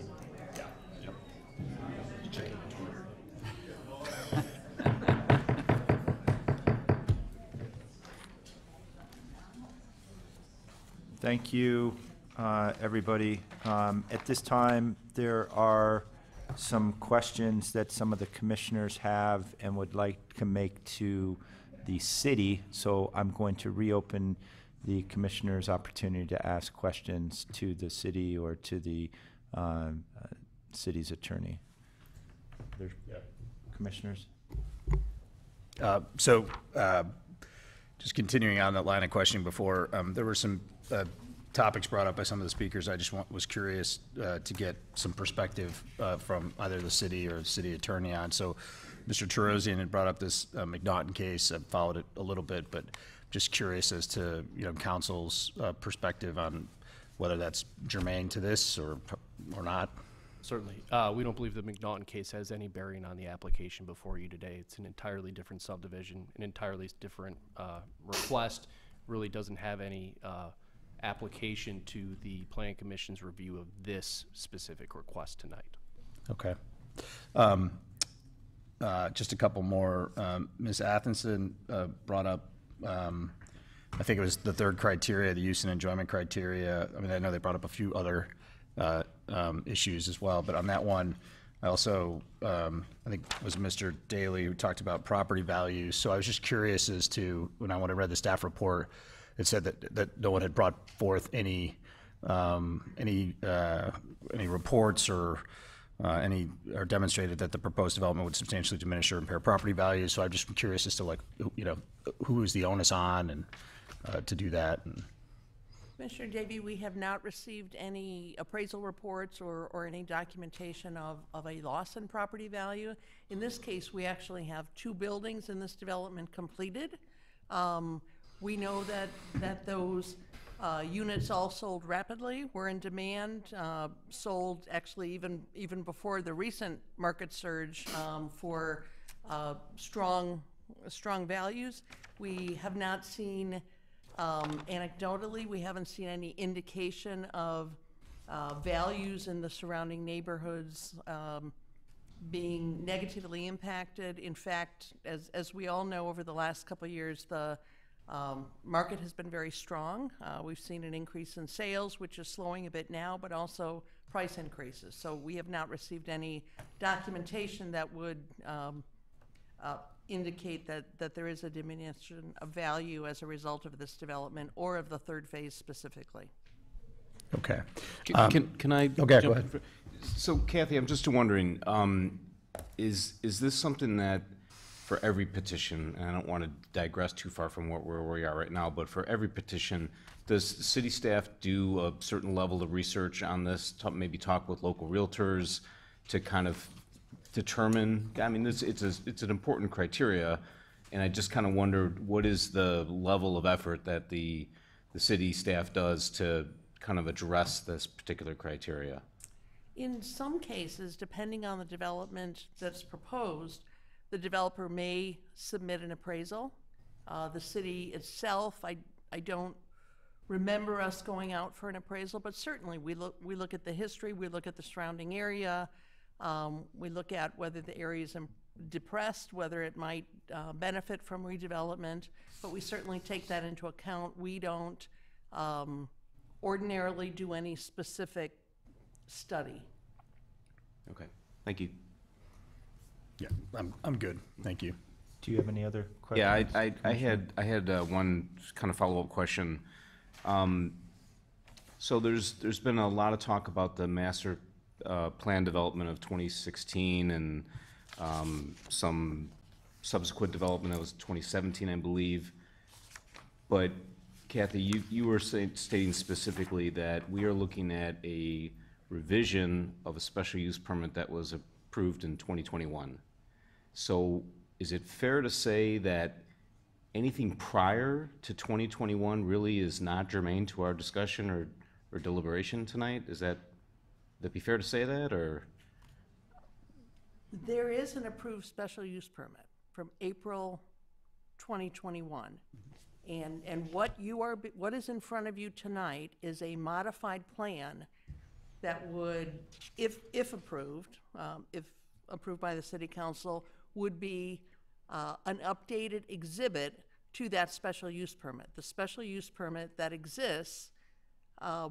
Thank you, everybody. At this time, there are some questions that some of the commissioners have and would like to make to the city. So I'm going to reopen the commissioners' opportunity to ask questions to the city or to the city's attorney. There's commissioners? Just continuing on that line of questioning before, there were some topics brought up by some of the speakers. I just was curious to get some perspective from either the city or the city attorney on. So Mr. Terosian had brought up this McNaughton case. I followed it a little bit, but just curious as to, council's perspective on whether that's germane to this or not. Certainly. We don't believe the McNaughton case has any bearing on the application before you today. It's an entirely different subdivision, an entirely different request, really doesn't have any application to the Plan Commission's review of this specific request tonight. Okay. Just a couple more. Ms. Athenson brought up, I think it was the third criteria, the use and enjoyment criteria. I mean, I know they brought up a few other issues as well, but on that one, I also, I think it was Mr. Daly who talked about property values. So I was just curious as to, when I read the staff report, it said that no one had brought forth any reports or demonstrated that the proposed development would substantially diminish or impair property values. So I'm just curious as to who is the onus on and to do that. And Commissioner Davey, we have not received any appraisal reports or any documentation of a loss in property value. In this case, we actually have 2 buildings in this development completed. We know that those units all sold rapidly, were in demand, sold actually even before the recent market surge for strong values. We have not seen, anecdotally, we haven't seen any indication of values in the surrounding neighborhoods being negatively impacted. In fact, as we all know, over the last couple of years, the market has been very strong. We've seen an increase in sales, which is slowing a bit now, but also price increases. So we have not received any documentation that would indicate that there is a diminution of value as a result of this development or of the third phase specifically. okay. Can I? Okay, go ahead. So Kathy, I'm just wondering, is this something that for every petition, and I don't want to digress too far from where we are right now, but for every petition, does city staff do a certain level of research on this, maybe talk with local realtors to kind of determine, I mean, it's an important criteria, and I just kind of wondered, what is the level of effort that the city staff does to kind of address this particular criteria? In some cases, depending on the development that's proposed, the developer may submit an appraisal. The city itself, I don't remember us going out for an appraisal, but certainly we look at the history, we look at the surrounding area, we look at whether the area is depressed, whether it might benefit from redevelopment, but we certainly take that into account. We don't ordinarily do any specific study. Okay, thank you. Yeah, I'm good. Thank you. Do you have any other questions? Yeah, I had one kind of follow-up question. So there's been a lot of talk about the master plan development of 2016 and some subsequent development that was 2017, I believe. But Kathy, you were stating specifically that we are looking at a revision of a special use permit that was approved in 2021. So is it fair to say that anything prior to 2021 really is not germane to our discussion or deliberation tonight? Would that be fair to say that, or? There is an approved special use permit from April 2021. And what is in front of you tonight is a modified plan that would, if approved by the city council, would be an updated exhibit to that special use permit. The special use permit that exists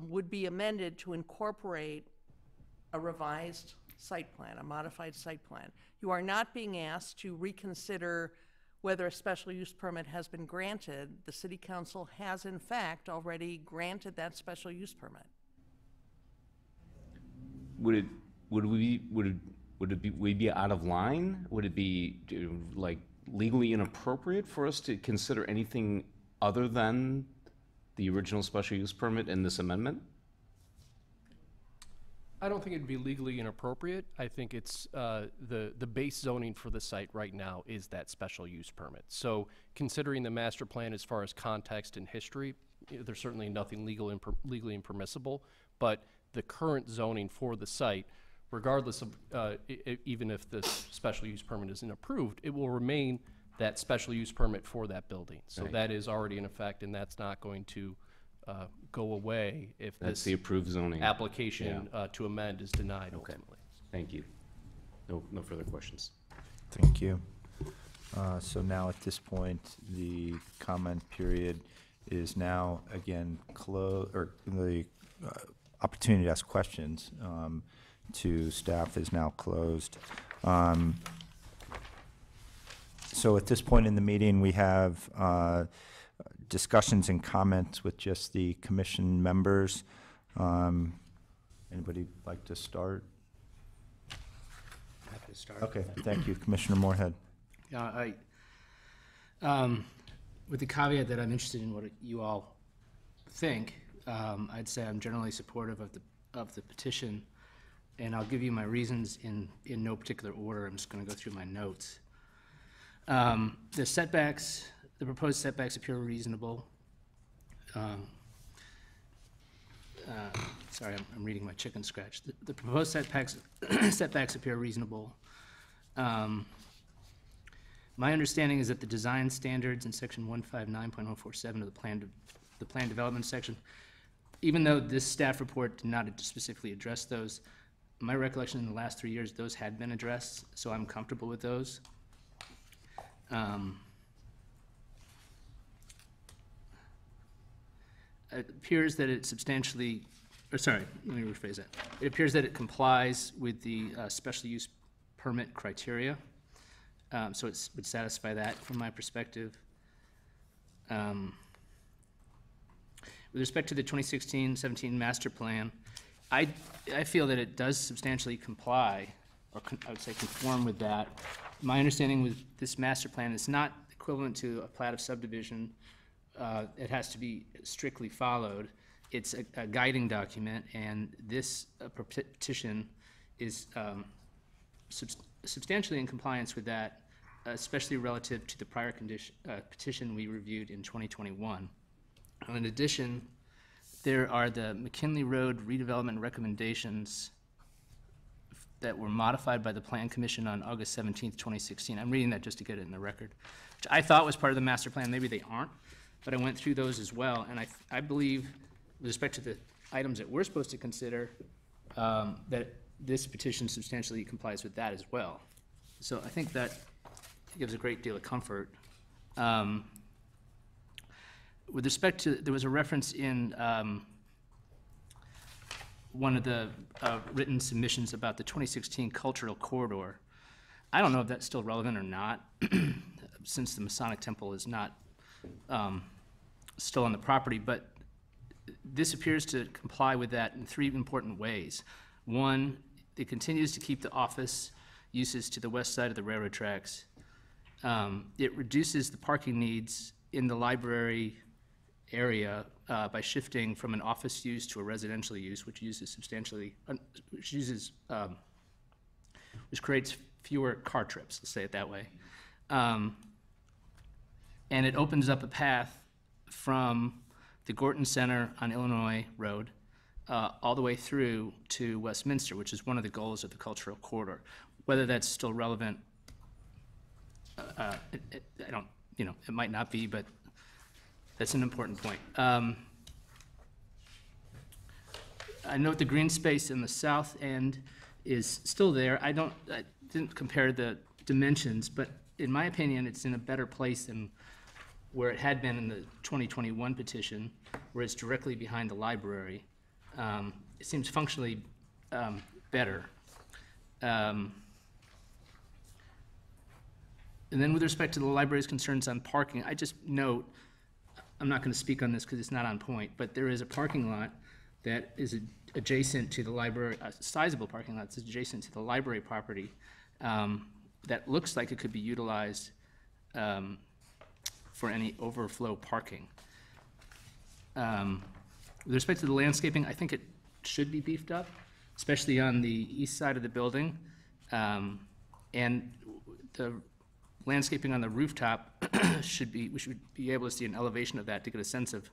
would be amended to incorporate a revised site plan, a modified site plan. You are not being asked to reconsider whether a special use permit has been granted. The city council has in fact already granted that special use permit. Would we be out of line? Would it be like legally inappropriate for us to consider anything other than the original special use permit in this amendment? I don't think it'd be legally inappropriate. I think it's the base zoning for the site right now is that special use permit. So considering the master plan as far as context and history, there's certainly nothing legally impermissible, but the current zoning for the site, regardless of even if the special use permit isn't approved, it will remain that special use permit for that building. So Right. that is already in effect, and that's not going to go away if That's this the approved zoning. application to amend is denied ultimately. Thank you. No further questions. Thank you. So now at this point, the comment period is now again closed, or the opportunity to ask questions to staff is now closed. So at this point in the meeting, we have discussions and comments with just the commission members. Anybody like to start? Happy to start. Okay, thank you, Commissioner Moorhead. Yeah, with the caveat that I'm interested in what you all think, I'd say I'm generally supportive of the petition, and I'll give you my reasons in no particular order. I'm just going to go through my notes. The setbacks, the proposed setbacks appear reasonable. Sorry, I'm reading my chicken scratch. The proposed setbacks appear reasonable. My understanding is that the design standards in section 159.047 of the plan development section, even though this staff report did not specifically address those, my recollection in the last 3 years, those had been addressed, so I'm comfortable with those. It appears that it substantially, or sorry, let me rephrase that. It appears that it complies with the special use permit criteria, so it would satisfy that from my perspective. With respect to the 2016-17 master plan, I feel that it does substantially comply, or I would say conform with that. My understanding with this master plan is not equivalent to a plat of subdivision. It has to be strictly followed. It's a guiding document, and this petition is substantially in compliance with that, especially relative to the prior petition we reviewed in 2021. In addition, there are the McKinley Road redevelopment recommendations that were modified by the Plan Commission on August 17th, 2016. I'm reading that just to get it in the record, which I thought was part of the master plan. Maybe they aren't, but I went through those as well, and I believe, with respect to the items that we're supposed to consider, that this petition substantially complies with that as well. So I think that gives a great deal of comfort. With respect to, there was a reference in one of the written submissions about the 2016 cultural corridor. I don't know if that's still relevant or not, since the Masonic Temple is not still on the property, but this appears to comply with that in 3 important ways. One, it continues to keep the office uses to the west side of the railroad tracks. It reduces the parking needs in the library area by shifting from an office use to a residential use, which creates fewer car trips, let's say it that way. And it opens up a path from the Gorton Center on Illinois Road all the way through to Westminster, which is one of the goals of the cultural corridor. Whether that's still relevant, I don't, it might not be, but that's an important point. I note the green space in the south end is still there. I didn't compare the dimensions, but in my opinion, it's in a better place than where it had been in the 2021 petition, where it's directly behind the library. It seems functionally better. And then with respect to the library's concerns on parking, I just note, I'm not going to speak on this because it's not on point, but there is a parking lot that is adjacent to the library, a sizable parking lot that's adjacent to the library property that looks like it could be utilized for any overflow parking. With respect to the landscaping, I think it should be beefed up, especially on the east side of the building. And the landscaping on the rooftop we should be able to see an elevation of that to get a sense of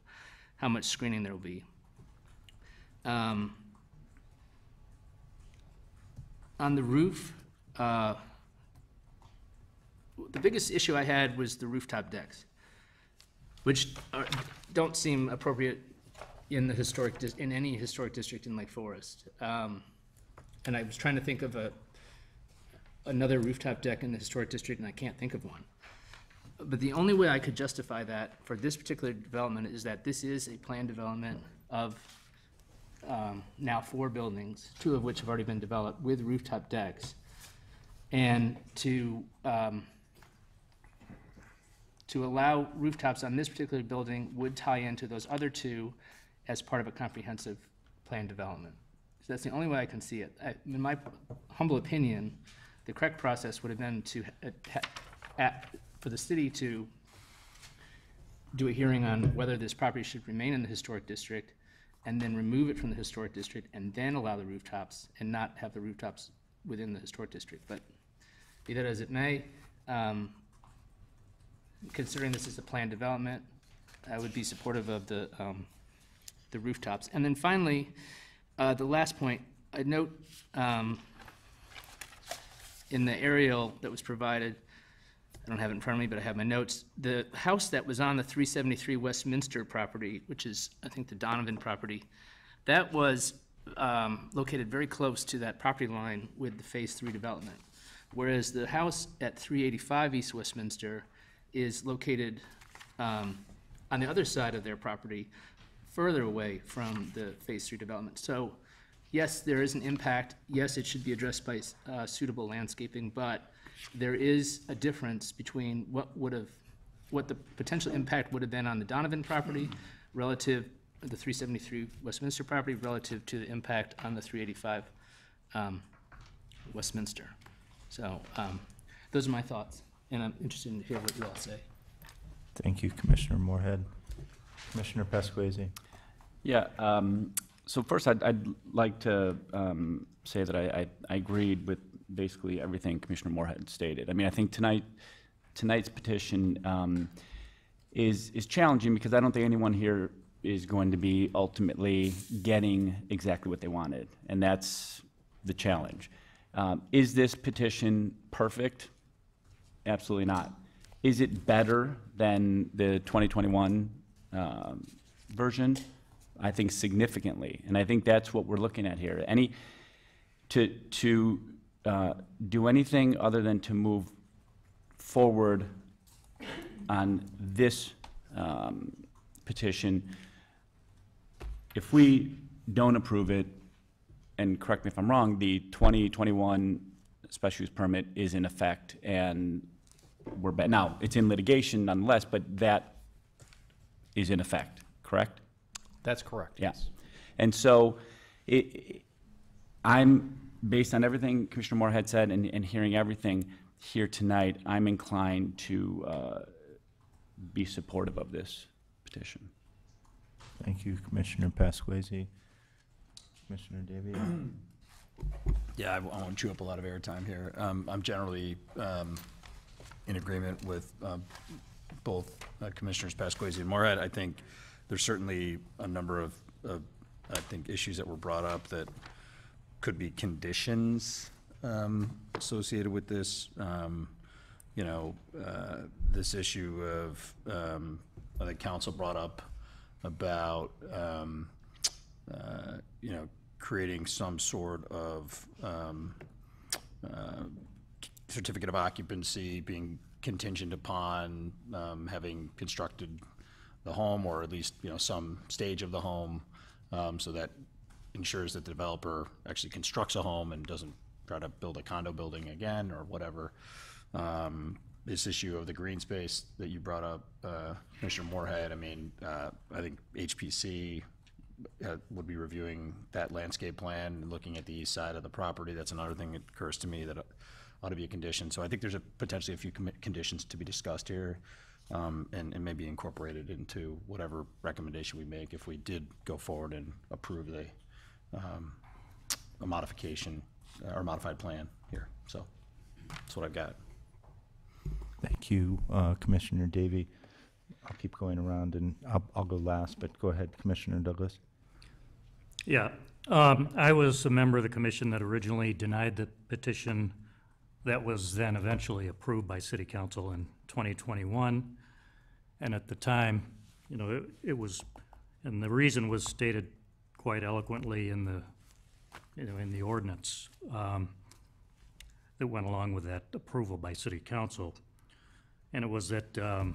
how much screening there will be. On the roof, the biggest issue I had was the rooftop decks, which don't seem appropriate in the in any historic district in Lake Forest. And I was trying to think of another rooftop deck in the historic district, and I can't think of one. But the only way I could justify that for this particular development is that this is a planned development of now 4 buildings, 2 of which have already been developed with rooftop decks. And to allow rooftops on this particular building would tie into those other 2 as part of a comprehensive plan development. So that's the only way I can see it. In my humble opinion, the correct process would have been for the city to do a hearing on whether this property should remain in the historic district, and then remove it from the historic district, and then allow the rooftops, and not have the rooftops within the historic district. But be that as it may, considering this is a planned development, I would be supportive of the rooftops. And then finally, the last point, I note in the aerial that was provided, I don't have it in front of me, but I have my notes, the house that was on the 373 Westminster property, which is, I think, the Donovan property, that was located very close to that property line with the Phase 3 development. Whereas the house at 385 East Westminster is located on the other side of their property, further away from the Phase 3 development. So yes, there is an impact. Yes, it should be addressed by suitable landscaping, but there is a difference between what the potential impact would have been on the Donovan property relative to the 373 Westminster property relative to the impact on the 385 Westminster. So those are my thoughts, and I'm interested to hear what you all say. Thank you, Commissioner Moorhead. Commissioner Pasquesi. Yeah, so first I'd like to say that I agreed with basically everything Commissioner Moorhead stated. I mean, I think tonight's petition is challenging because I don't think anyone here is going to be ultimately getting exactly what they wanted, and that's the challenge. Is this petition perfect? Absolutely not. Is it better than the 2021 version? I think significantly, and I think that's what we're looking at here. To do anything other than to move forward on this petition, if we don't approve it, and correct me if I'm wrong, the 2021 special use permit is in effect, and we're now it's in litigation nonetheless, but that is in effect, correct? That's correct. Yeah. And so I'm, based on everything Commissioner Moorhead said and hearing everything here tonight, I'm inclined to be supportive of this petition. Thank you, Commissioner Pasquesi. Commissioner Davey. Yeah, I won't chew up a lot of airtime here. I'm generally in agreement with both Commissioners Pasquesi and Moorhead. I think there's certainly a number of I think, issues that were brought up that could be conditions associated with this. You know, this issue of, I think council brought up about, you know, creating some sort of certificate of occupancy being contingent upon having constructed the home, or at least, you know, some stage of the home, so that ensures that the developer actually constructs a home and doesn't try to build a condo building again or whatever. This issue of the green space that you brought up, Commissioner Moorhead, I mean, I think HPC would be reviewing that landscape plan and looking at the east side of the property. That's another thing that occurs to me that ought to be a condition. So I think there's potentially a few conditions to be discussed here, and maybe incorporated into whatever recommendation we make if we did go forward and approve a modification or modified plan here. So that's what I've got. Thank you, Commissioner Davey. I'll keep going around, and I'll go last, but go ahead, Commissioner Douglas. Yeah, I was a member of the commission that originally denied the petition that was then eventually approved by City Council in 2021. And at the time, you know, it was, and the reason was stated quite eloquently in the, you know, in the ordinance that went along with that approval by City Council. And it was that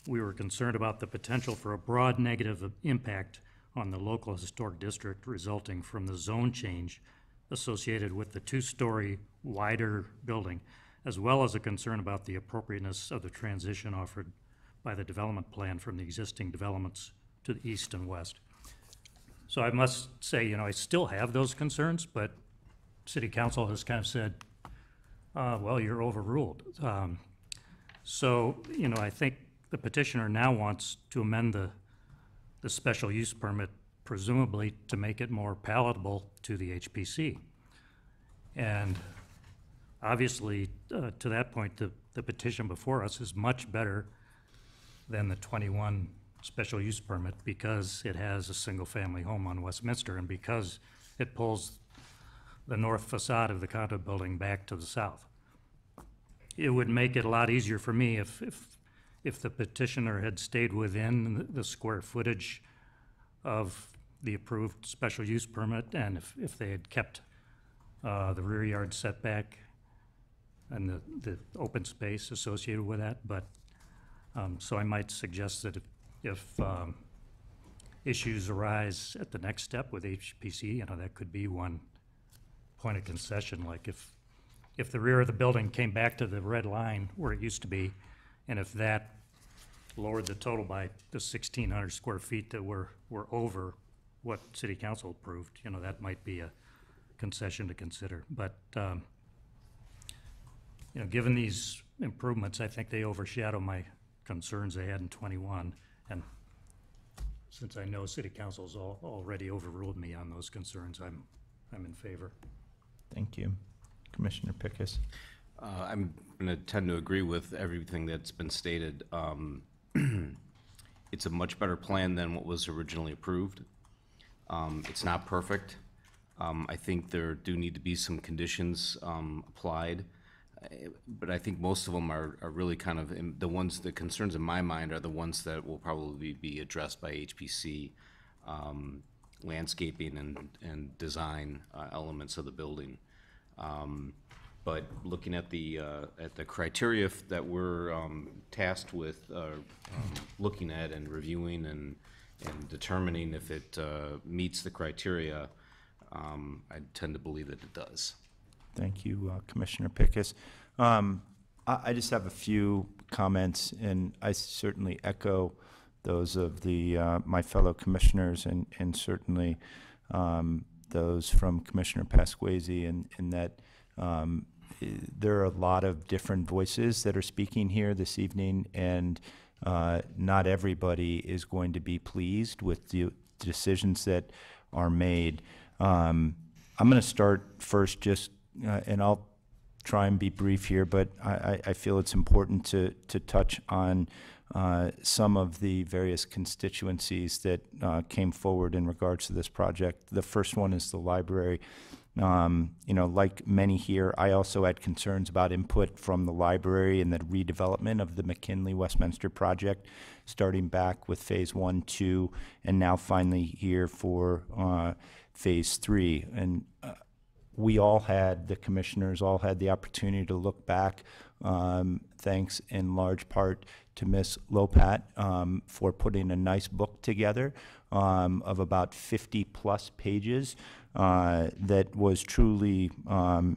we were concerned about the potential for a broad negative impact on the local historic district resulting from the zone change associated with the two-story wider building, as well as a concern about the appropriateness of the transition offered by the development plan from the existing developments to the east and west. So I must say, you know, I still have those concerns, but City Council has kind of said, well, you're overruled. So, you know, I think the petitioner now wants to amend the special use permit, presumably to make it more palatable to the HPC. And obviously, to that point, the petition before us is much better than the 21 special use permit because it has a single-family home on Westminster and because it pulls the north facade of the condo building back to the south. It would make it a lot easier for me if the petitioner had stayed within the square footage of the approved special use permit, and if they had kept the rear yard setback and the open space associated with that. But so I might suggest that if issues arise at the next step with HPC, you know, that could be one point of concession, like if the rear of the building came back to the red line where it used to be, and if that lowered the total by the 1,600 square feet that were over what City Council approved, you know, that might be a concession to consider. But, you know, given these improvements, I think they overshadow my concerns I had in 21. And since I know City Council's already overruled me on those concerns, I'm in favor. Thank you. Commissioner Pickus. I'm going to tend to agree with everything that's been stated. It's a much better plan than what was originally approved. It's not perfect. I think there do need to be some conditions applied, but I think most of them are really kind of the concerns in my mind are the ones that will probably be addressed by HPC, landscaping and design elements of the building. But looking at the criteria that we're tasked with looking at and reviewing and determining if it meets the criteria, I tend to believe that it does. Thank you, Commissioner Pickus. I just have a few comments, and I certainly echo those of my fellow commissioners, and certainly those from Commissioner Pasquesi, in that there are a lot of different voices that are speaking here this evening, and not everybody is going to be pleased with the decisions that are made. I'm going to start first and I'll try and be brief here, but I feel it's important to touch on some of the various constituencies that came forward in regards to this project. The first one is the library. You know, like many here, I also had concerns about input from the library and the redevelopment of the McKinley Westminster project, starting back with phase 1, 2, and now finally here for phase 3. And we all had, the commissioners all had the opportunity to look back, thanks in large part to Ms. Lopat for putting a nice book together of about 50 plus pages that was truly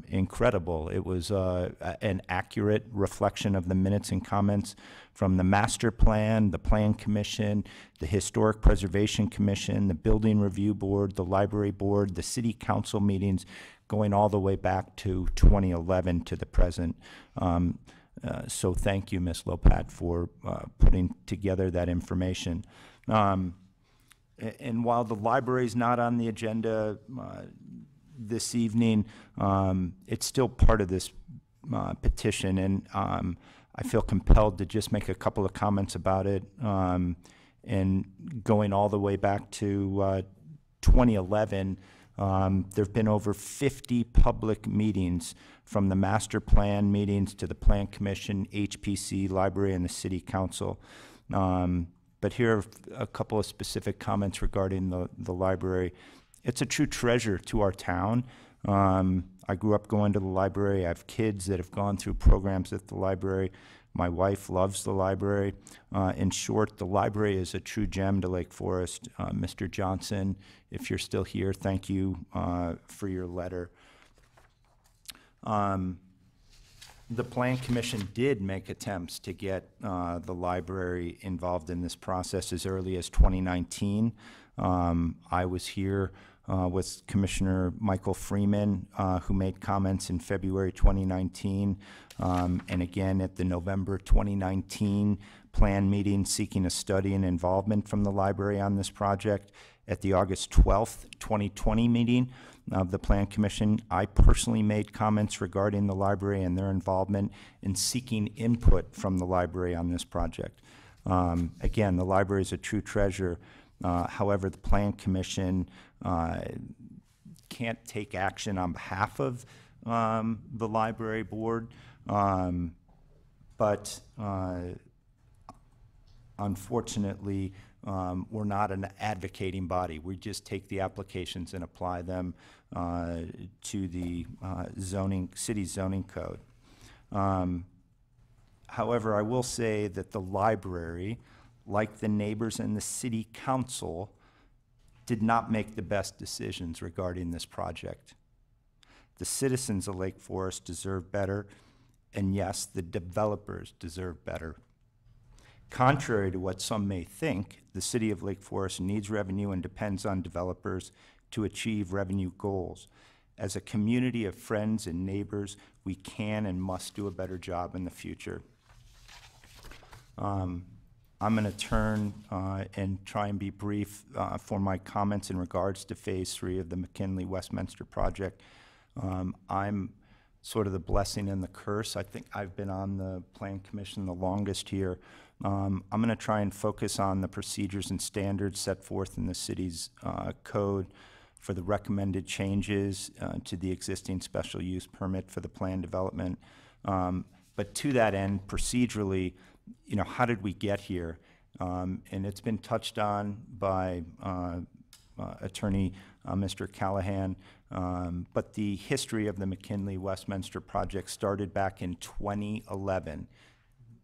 incredible. It was an accurate reflection of the minutes and comments from the master plan, the plan commission, the historic preservation commission, the building review board, the library board, the city council meetings, going all the way back to 2011 to the present. So thank you, Ms. Lopat, for putting together that information. And while the library is not on the agenda this evening, it's still part of this petition, and I feel compelled to just make a couple of comments about it. And going all the way back to 2011, there have been over 50 public meetings, from the master plan meetings to the plan commission, HPC, library, and the city council. But here are a couple of specific comments regarding the library. It's a true treasure to our town. I grew up going to the library. I have kids that have gone through programs at the library. My wife loves the library. In short, the library is a true gem to Lake Forest. Mr. Johnson, if you're still here, thank you for your letter. The Plan Commission did make attempts to get the library involved in this process as early as 2019. I was here with Commissioner Michael Freeman, who made comments in February 2019, and again at the November 2019 plan meeting seeking a study and involvement from the library on this project. At the August 12th, 2020 meeting of the Plan Commission, I personally made comments regarding the library and their involvement in seeking input from the library on this project. Again, the library is a true treasure. However, the Plan Commission can't take action on behalf of the library board, but unfortunately, we're not an advocating body. We just take the applications and apply them to the city zoning code. However, I will say that the library, like the neighbors and the city council, did not make the best decisions regarding this project. The citizens of Lake Forest deserve better, and yes, the developers deserve better. Contrary to what some may think, the city of Lake Forest needs revenue and depends on developers to achieve revenue goals. As a community of friends and neighbors, we can and must do a better job in the future. I'm going to turn and try and be brief for my comments in regards to Phase 3 of the McKinley Westminster project. I'm sort of the blessing and the curse. I think I've been on the Plan Commission the longest here. I'm going to try and focus on the procedures and standards set forth in the city's code for the recommended changes to the existing special use permit for the plan development. But to that end, procedurally, you know, how did we get here? And it's been touched on by Attorney Mr. Callahan, but the history of the McKinley Westminster project started back in 2011.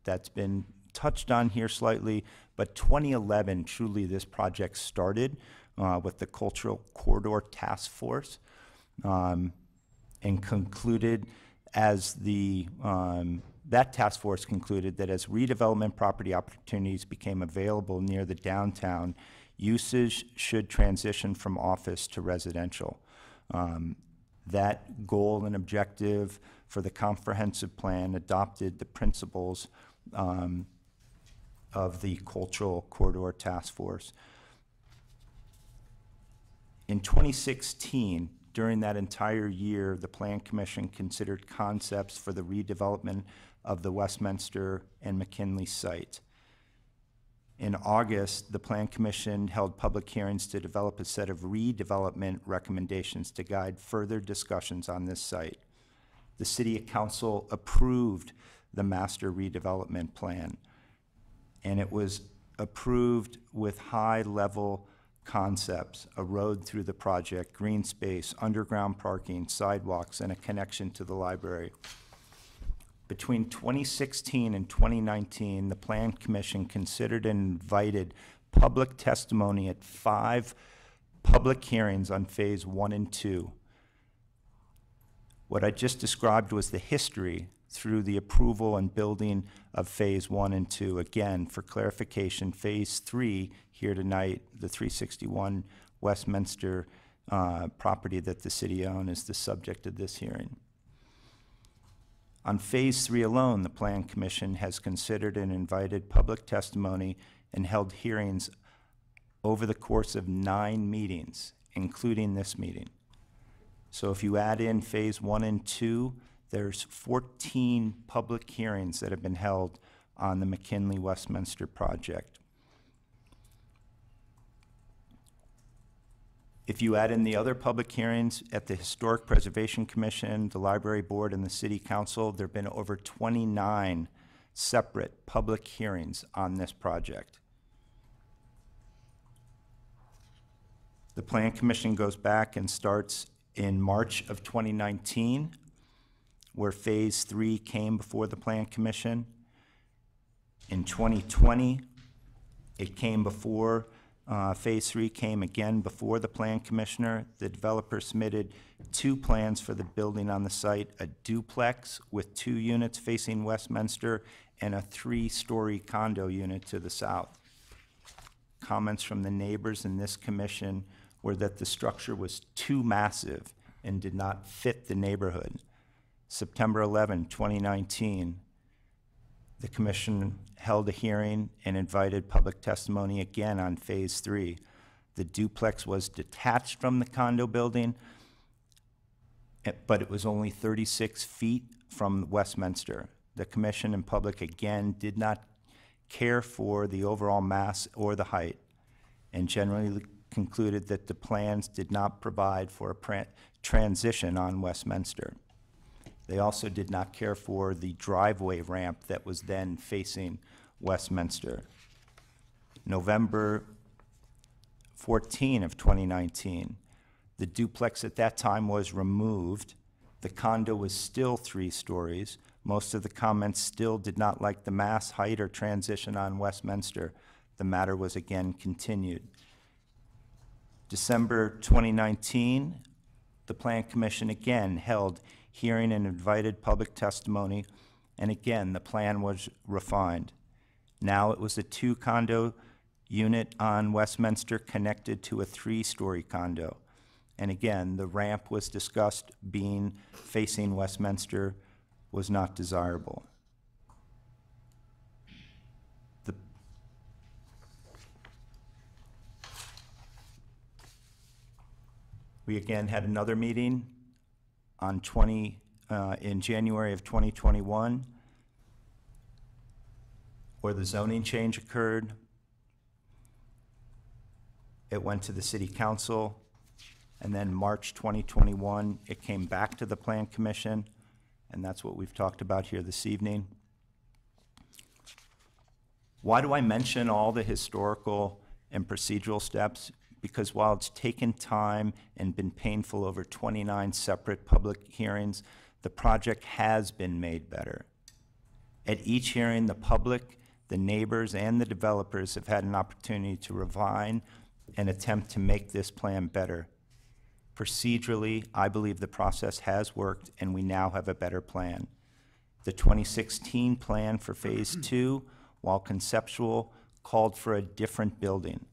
That's been touched on here slightly, but 2011, truly this project started with the Cultural Corridor Task Force and concluded as the, that task force concluded that as redevelopment property opportunities became available near the downtown, usage should transition from office to residential. That goal and objective for the comprehensive plan adopted the principles of the Cultural Corridor Task Force. In 2016, during that entire year, the Plan Commission considered concepts for the redevelopment of the Westminster and McKinley site. In August, the Plan Commission held public hearings to develop a set of redevelopment recommendations to guide further discussions on this site. The City Council approved the master redevelopment plan, and it was approved with high-level concepts: a road through the project, green space, underground parking, sidewalks, and a connection to the library. Between 2016 and 2019, the Plan Commission considered and invited public testimony at 5 public hearings on Phase 1 and 2. What I just described was the history through the approval and building of Phase 1 and 2. Again, for clarification, Phase 3 here tonight, the 361 Westminster property that the city owns, is the subject of this hearing. On Phase 3 alone, the Plan Commission has considered and invited public testimony and held hearings over the course of 9 meetings, including this meeting. So if you add in Phase 1 and 2, there's 14 public hearings that have been held on the McKinley Westminster project. If you add in the other public hearings at the Historic Preservation Commission, the Library Board, and the City Council, there have been over 29 separate public hearings on this project. The Plan Commission goes back and starts in March of 2019, where Phase 3 came before the Plan Commission. In 2020, it came before Phase 3 came again before the Plan Commissioner. The developer submitted 2 plans for the building on the site: a duplex with 2 units facing Westminster and a 3-story condo unit to the south. Comments from the neighbors in this commission were that the structure was too massive and did not fit the neighborhood. September 11, 2019, the commission held a hearing and invited public testimony again on Phase 3. The duplex was detached from the condo building, but it was only 36 feet from Westminster. The commission and public again did not care for the overall mass or the height, and generally concluded that the plans did not provide for a transition on Westminster. They also did not care for the driveway ramp that was then facing Westminster. November 14 of 2019, the duplex at that time was removed. The condo was still 3 stories. Most of the comments still did not like the mass, height, or transition on Westminster. The matter was again continued. December 2019, the Plan Commission again held hearing and invited public testimony, and again, the plan was refined. Now it was a 2-condo unit on Westminster connected to a 3-story condo. And again, the ramp was discussed being facing Westminster was not desirable. We again had another meeting on in January of 2021, where the zoning change occurred. It went to the City Council, and then March 2021, it came back to the Plan Commission, and that's what we've talked about here this evening. Why do I mention all the historical and procedural steps? Because while it's taken time and been painful over 29 separate public hearings, the project has been made better. At each hearing, the public, the neighbors, and the developers have had an opportunity to refine and attempt to make this plan better. Procedurally, I believe the process has worked, and we now have a better plan. The 2016 plan for Phase 2, while conceptual, called for a different building.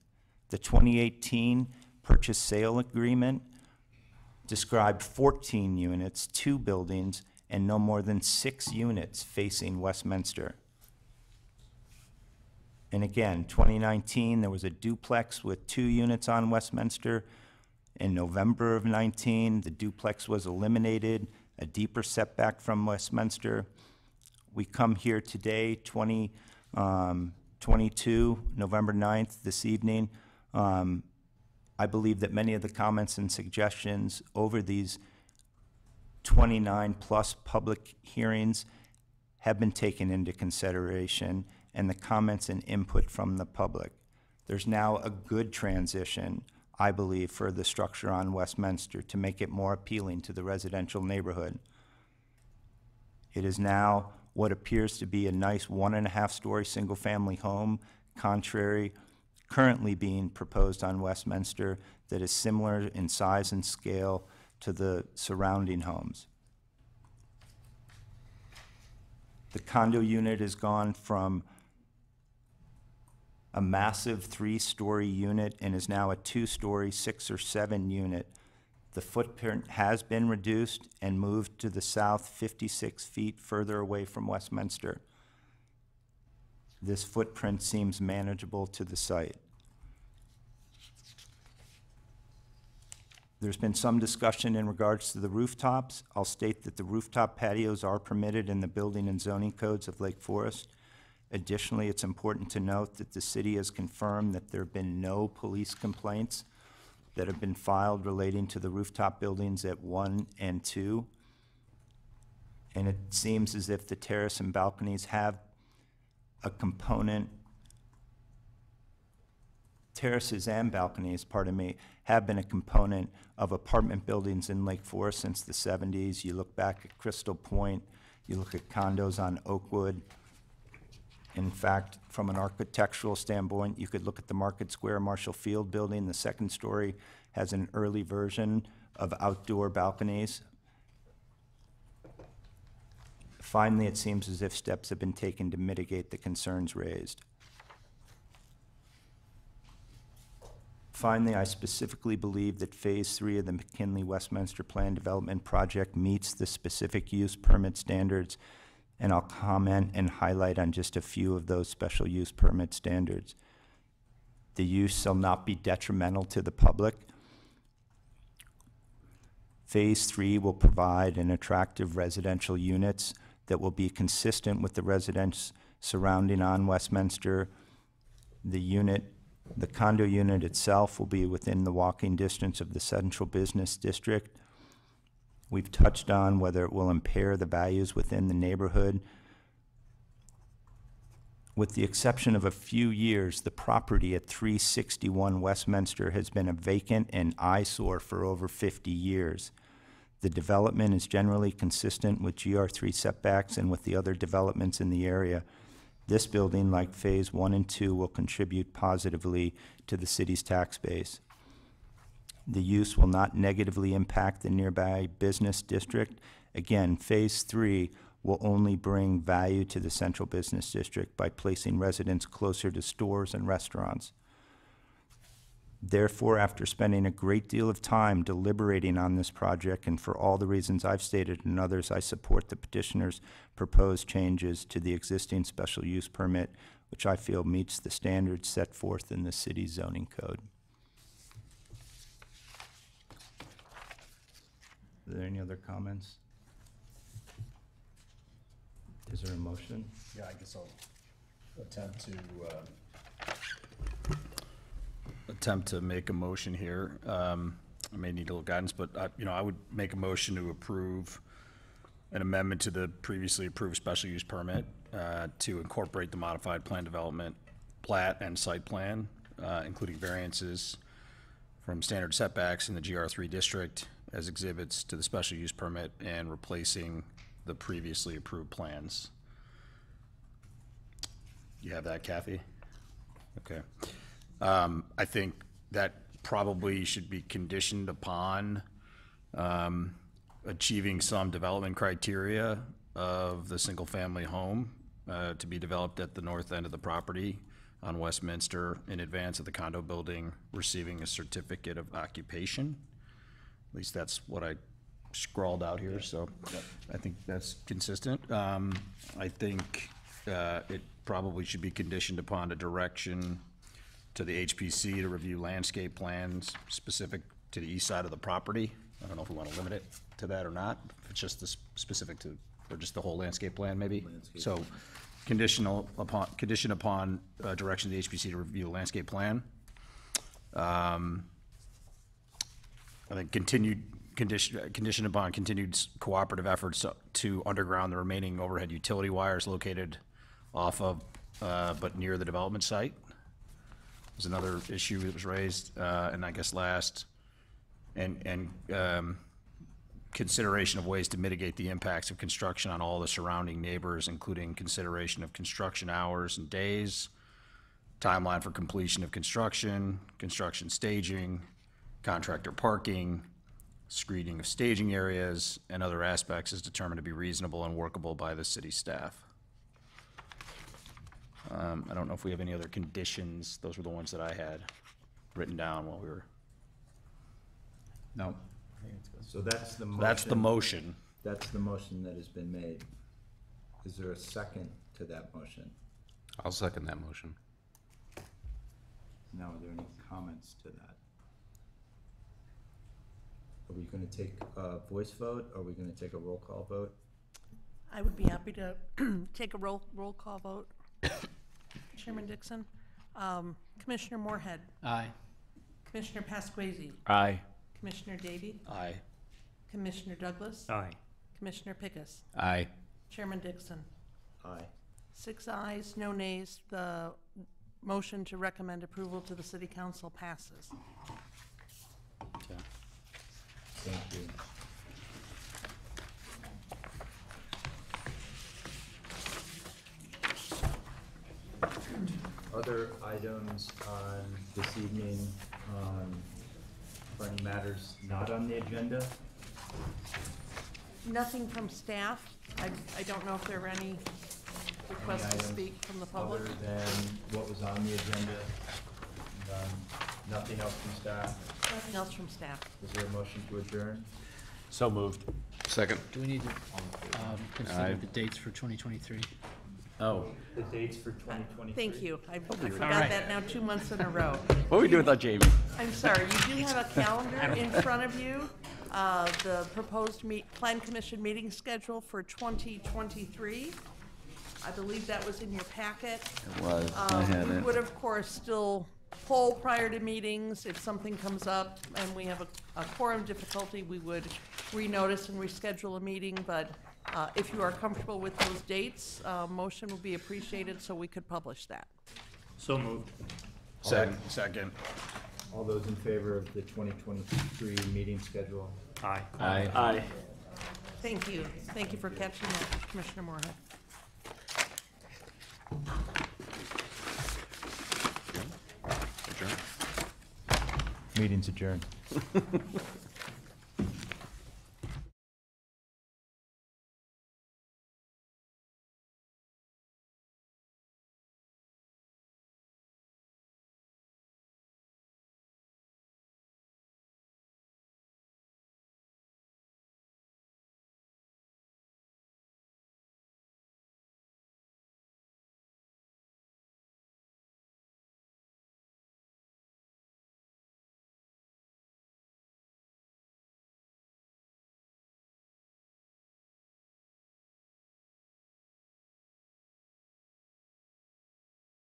The 2018 purchase sale agreement described 14 units, 2 buildings, and no more than 6 units facing Westminster. And again, 2019, there was a duplex with 2 units on Westminster. In November of 19, the duplex was eliminated, a deeper setback from Westminster. We come here today, 22, November 9th, this evening. I believe that many of the comments and suggestions over these 29-plus public hearings have been taken into consideration, and the comments and input from the public. There's now a good transition, I believe, for the structure on Westminster to make it more appealing to the residential neighborhood. It is now what appears to be a nice 1.5-story single-family home, contrary currently being proposed on Westminster, that is similar in size and scale to the surrounding homes. The condo unit has gone from a massive 3-story unit and is now a 2-story, 6 or 7 unit. The footprint has been reduced and moved to the south 56 feet further away from Westminster. This footprint seems manageable to the site. There's been some discussion in regards to the rooftops. I'll state that the rooftop patios are permitted in the building and zoning codes of Lake Forest. Additionally, it's important to note that the city has confirmed that there have been no police complaints that have been filed relating to the rooftop buildings at 1 and 2. And it seems as if the terrace and balconies have a component, terraces and balconies, pardon me, have been a component of apartment buildings in Lake Forest since the 70s. You look back at Crystal Point, you look at condos on Oakwood. In fact, from an architectural standpoint, you could look at the Market Square Marshall Field building. The second story has an early version of outdoor balconies. Finally, it seems as if steps have been taken to mitigate the concerns raised. Finally, I specifically believe that Phase 3 of the McKinley Westminster Plan Development Project meets the specific use permit standards, and I'll comment and highlight on just a few of those special use permit standards. The use shall not be detrimental to the public. Phase 3 will provide an attractive residential units that will be consistent with the residents surrounding on Westminster. The condo unit itself will be within the walking distance of the central business district. We've touched on whether it will impair the values within the neighborhood. With the exception of a few years, the property at 361 Westminster has been a vacant and eyesore for over 50 years. The development is generally consistent with GR3 setbacks and with the other developments in the area. This building, like Phase 1 and 2, will contribute positively to the city's tax base. The use will not negatively impact the nearby business district. Again, Phase 3 will only bring value to the central business district by placing residents closer to stores and restaurants. Therefore, after spending a great deal of time deliberating on this project, and for all the reasons I've stated and others, I support the petitioner's proposed changes to the existing special use permit, which I feel meets the standards set forth in the city's zoning code. Are there any other comments? Is there a motion? Yeah, I guess I'll attempt to make a motion here. I may need a little guidance, but I would make a motion to approve an amendment to the previously approved special use permit to incorporate the modified plan development plat and site plan, including variances from standard setbacks in the GR3 district as exhibits to the special use permit and replacing the previously approved plans. You have that, Kathy? Okay. I think that probably should be conditioned upon achieving some development criteria of the single-family home to be developed at the north end of the property on Westminster in advance of the condo building receiving a certificate of occupation. At least that's what I scrawled out here, so I think that's consistent. I think it probably should be conditioned upon a direction to the HPC to review landscape plans specific to the east side of the property. I don't know if we want to limit it to that or not. If it's just the specific to, or just the whole landscape plan maybe. So condition upon direction of the HPC to review the landscape plan. I think condition upon continued cooperative efforts to underground the remaining overhead utility wires located off of, but near the development site. Was another issue that was raised, and I guess last, and consideration of ways to mitigate the impacts of construction on all the surrounding neighbors, including consideration of construction hours and days, timeline for completion of construction, construction staging, contractor parking, screening of staging areas, and other aspects as determined to be reasonable and workable by the city staff. I don't know if we have any other conditions. Those were the ones that I had written down while we were. No. So that's the motion. That's the motion. That's the motion that has been made. Is there a second to that motion? I'll second that motion. Now, are there any comments to that? Are we going to take a voice vote, or are we going to take a roll call vote? I would be happy to take a roll call vote. Chairman Dixon, Commissioner Moorhead, Aye. Commissioner Pasquesi, Aye. Commissioner Davey, Aye. Commissioner Douglas, Aye. Commissioner Pickus, Aye. Chairman Dixon. Aye. 6 ayes, no nays. The motion to recommend approval to the City Council passes. Thank you. Other items on this evening, for any matters not on the agenda? Nothing from staff. I don't know if there are any requests to items speak from the public. Other than what was on the agenda? Nothing else from staff? Nothing else from staff. Is there a motion to adjourn? So moved. Second. Do we need to consider the dates for 2023? Oh. The dates for 2023? Thank you. I All forgot right. that now 2 months in a row. What do we do without Jamie? I'm sorry, you do have a calendar in front of you. The proposed Plan Commission meeting schedule for 2023. I believe that was in your packet. It was. I had We it. would, of course, still poll prior to meetings. If something comes up and we have a quorum difficulty, we would renotice and reschedule a meeting. But if you are comfortable with those dates, motion would be appreciated so we could publish that. So moved. Second. All those in favor of the 2023 meeting schedule? Aye. Aye. Aye. Thank you. Thank you for catching that, Commissioner Moorhead. Meeting's adjourned.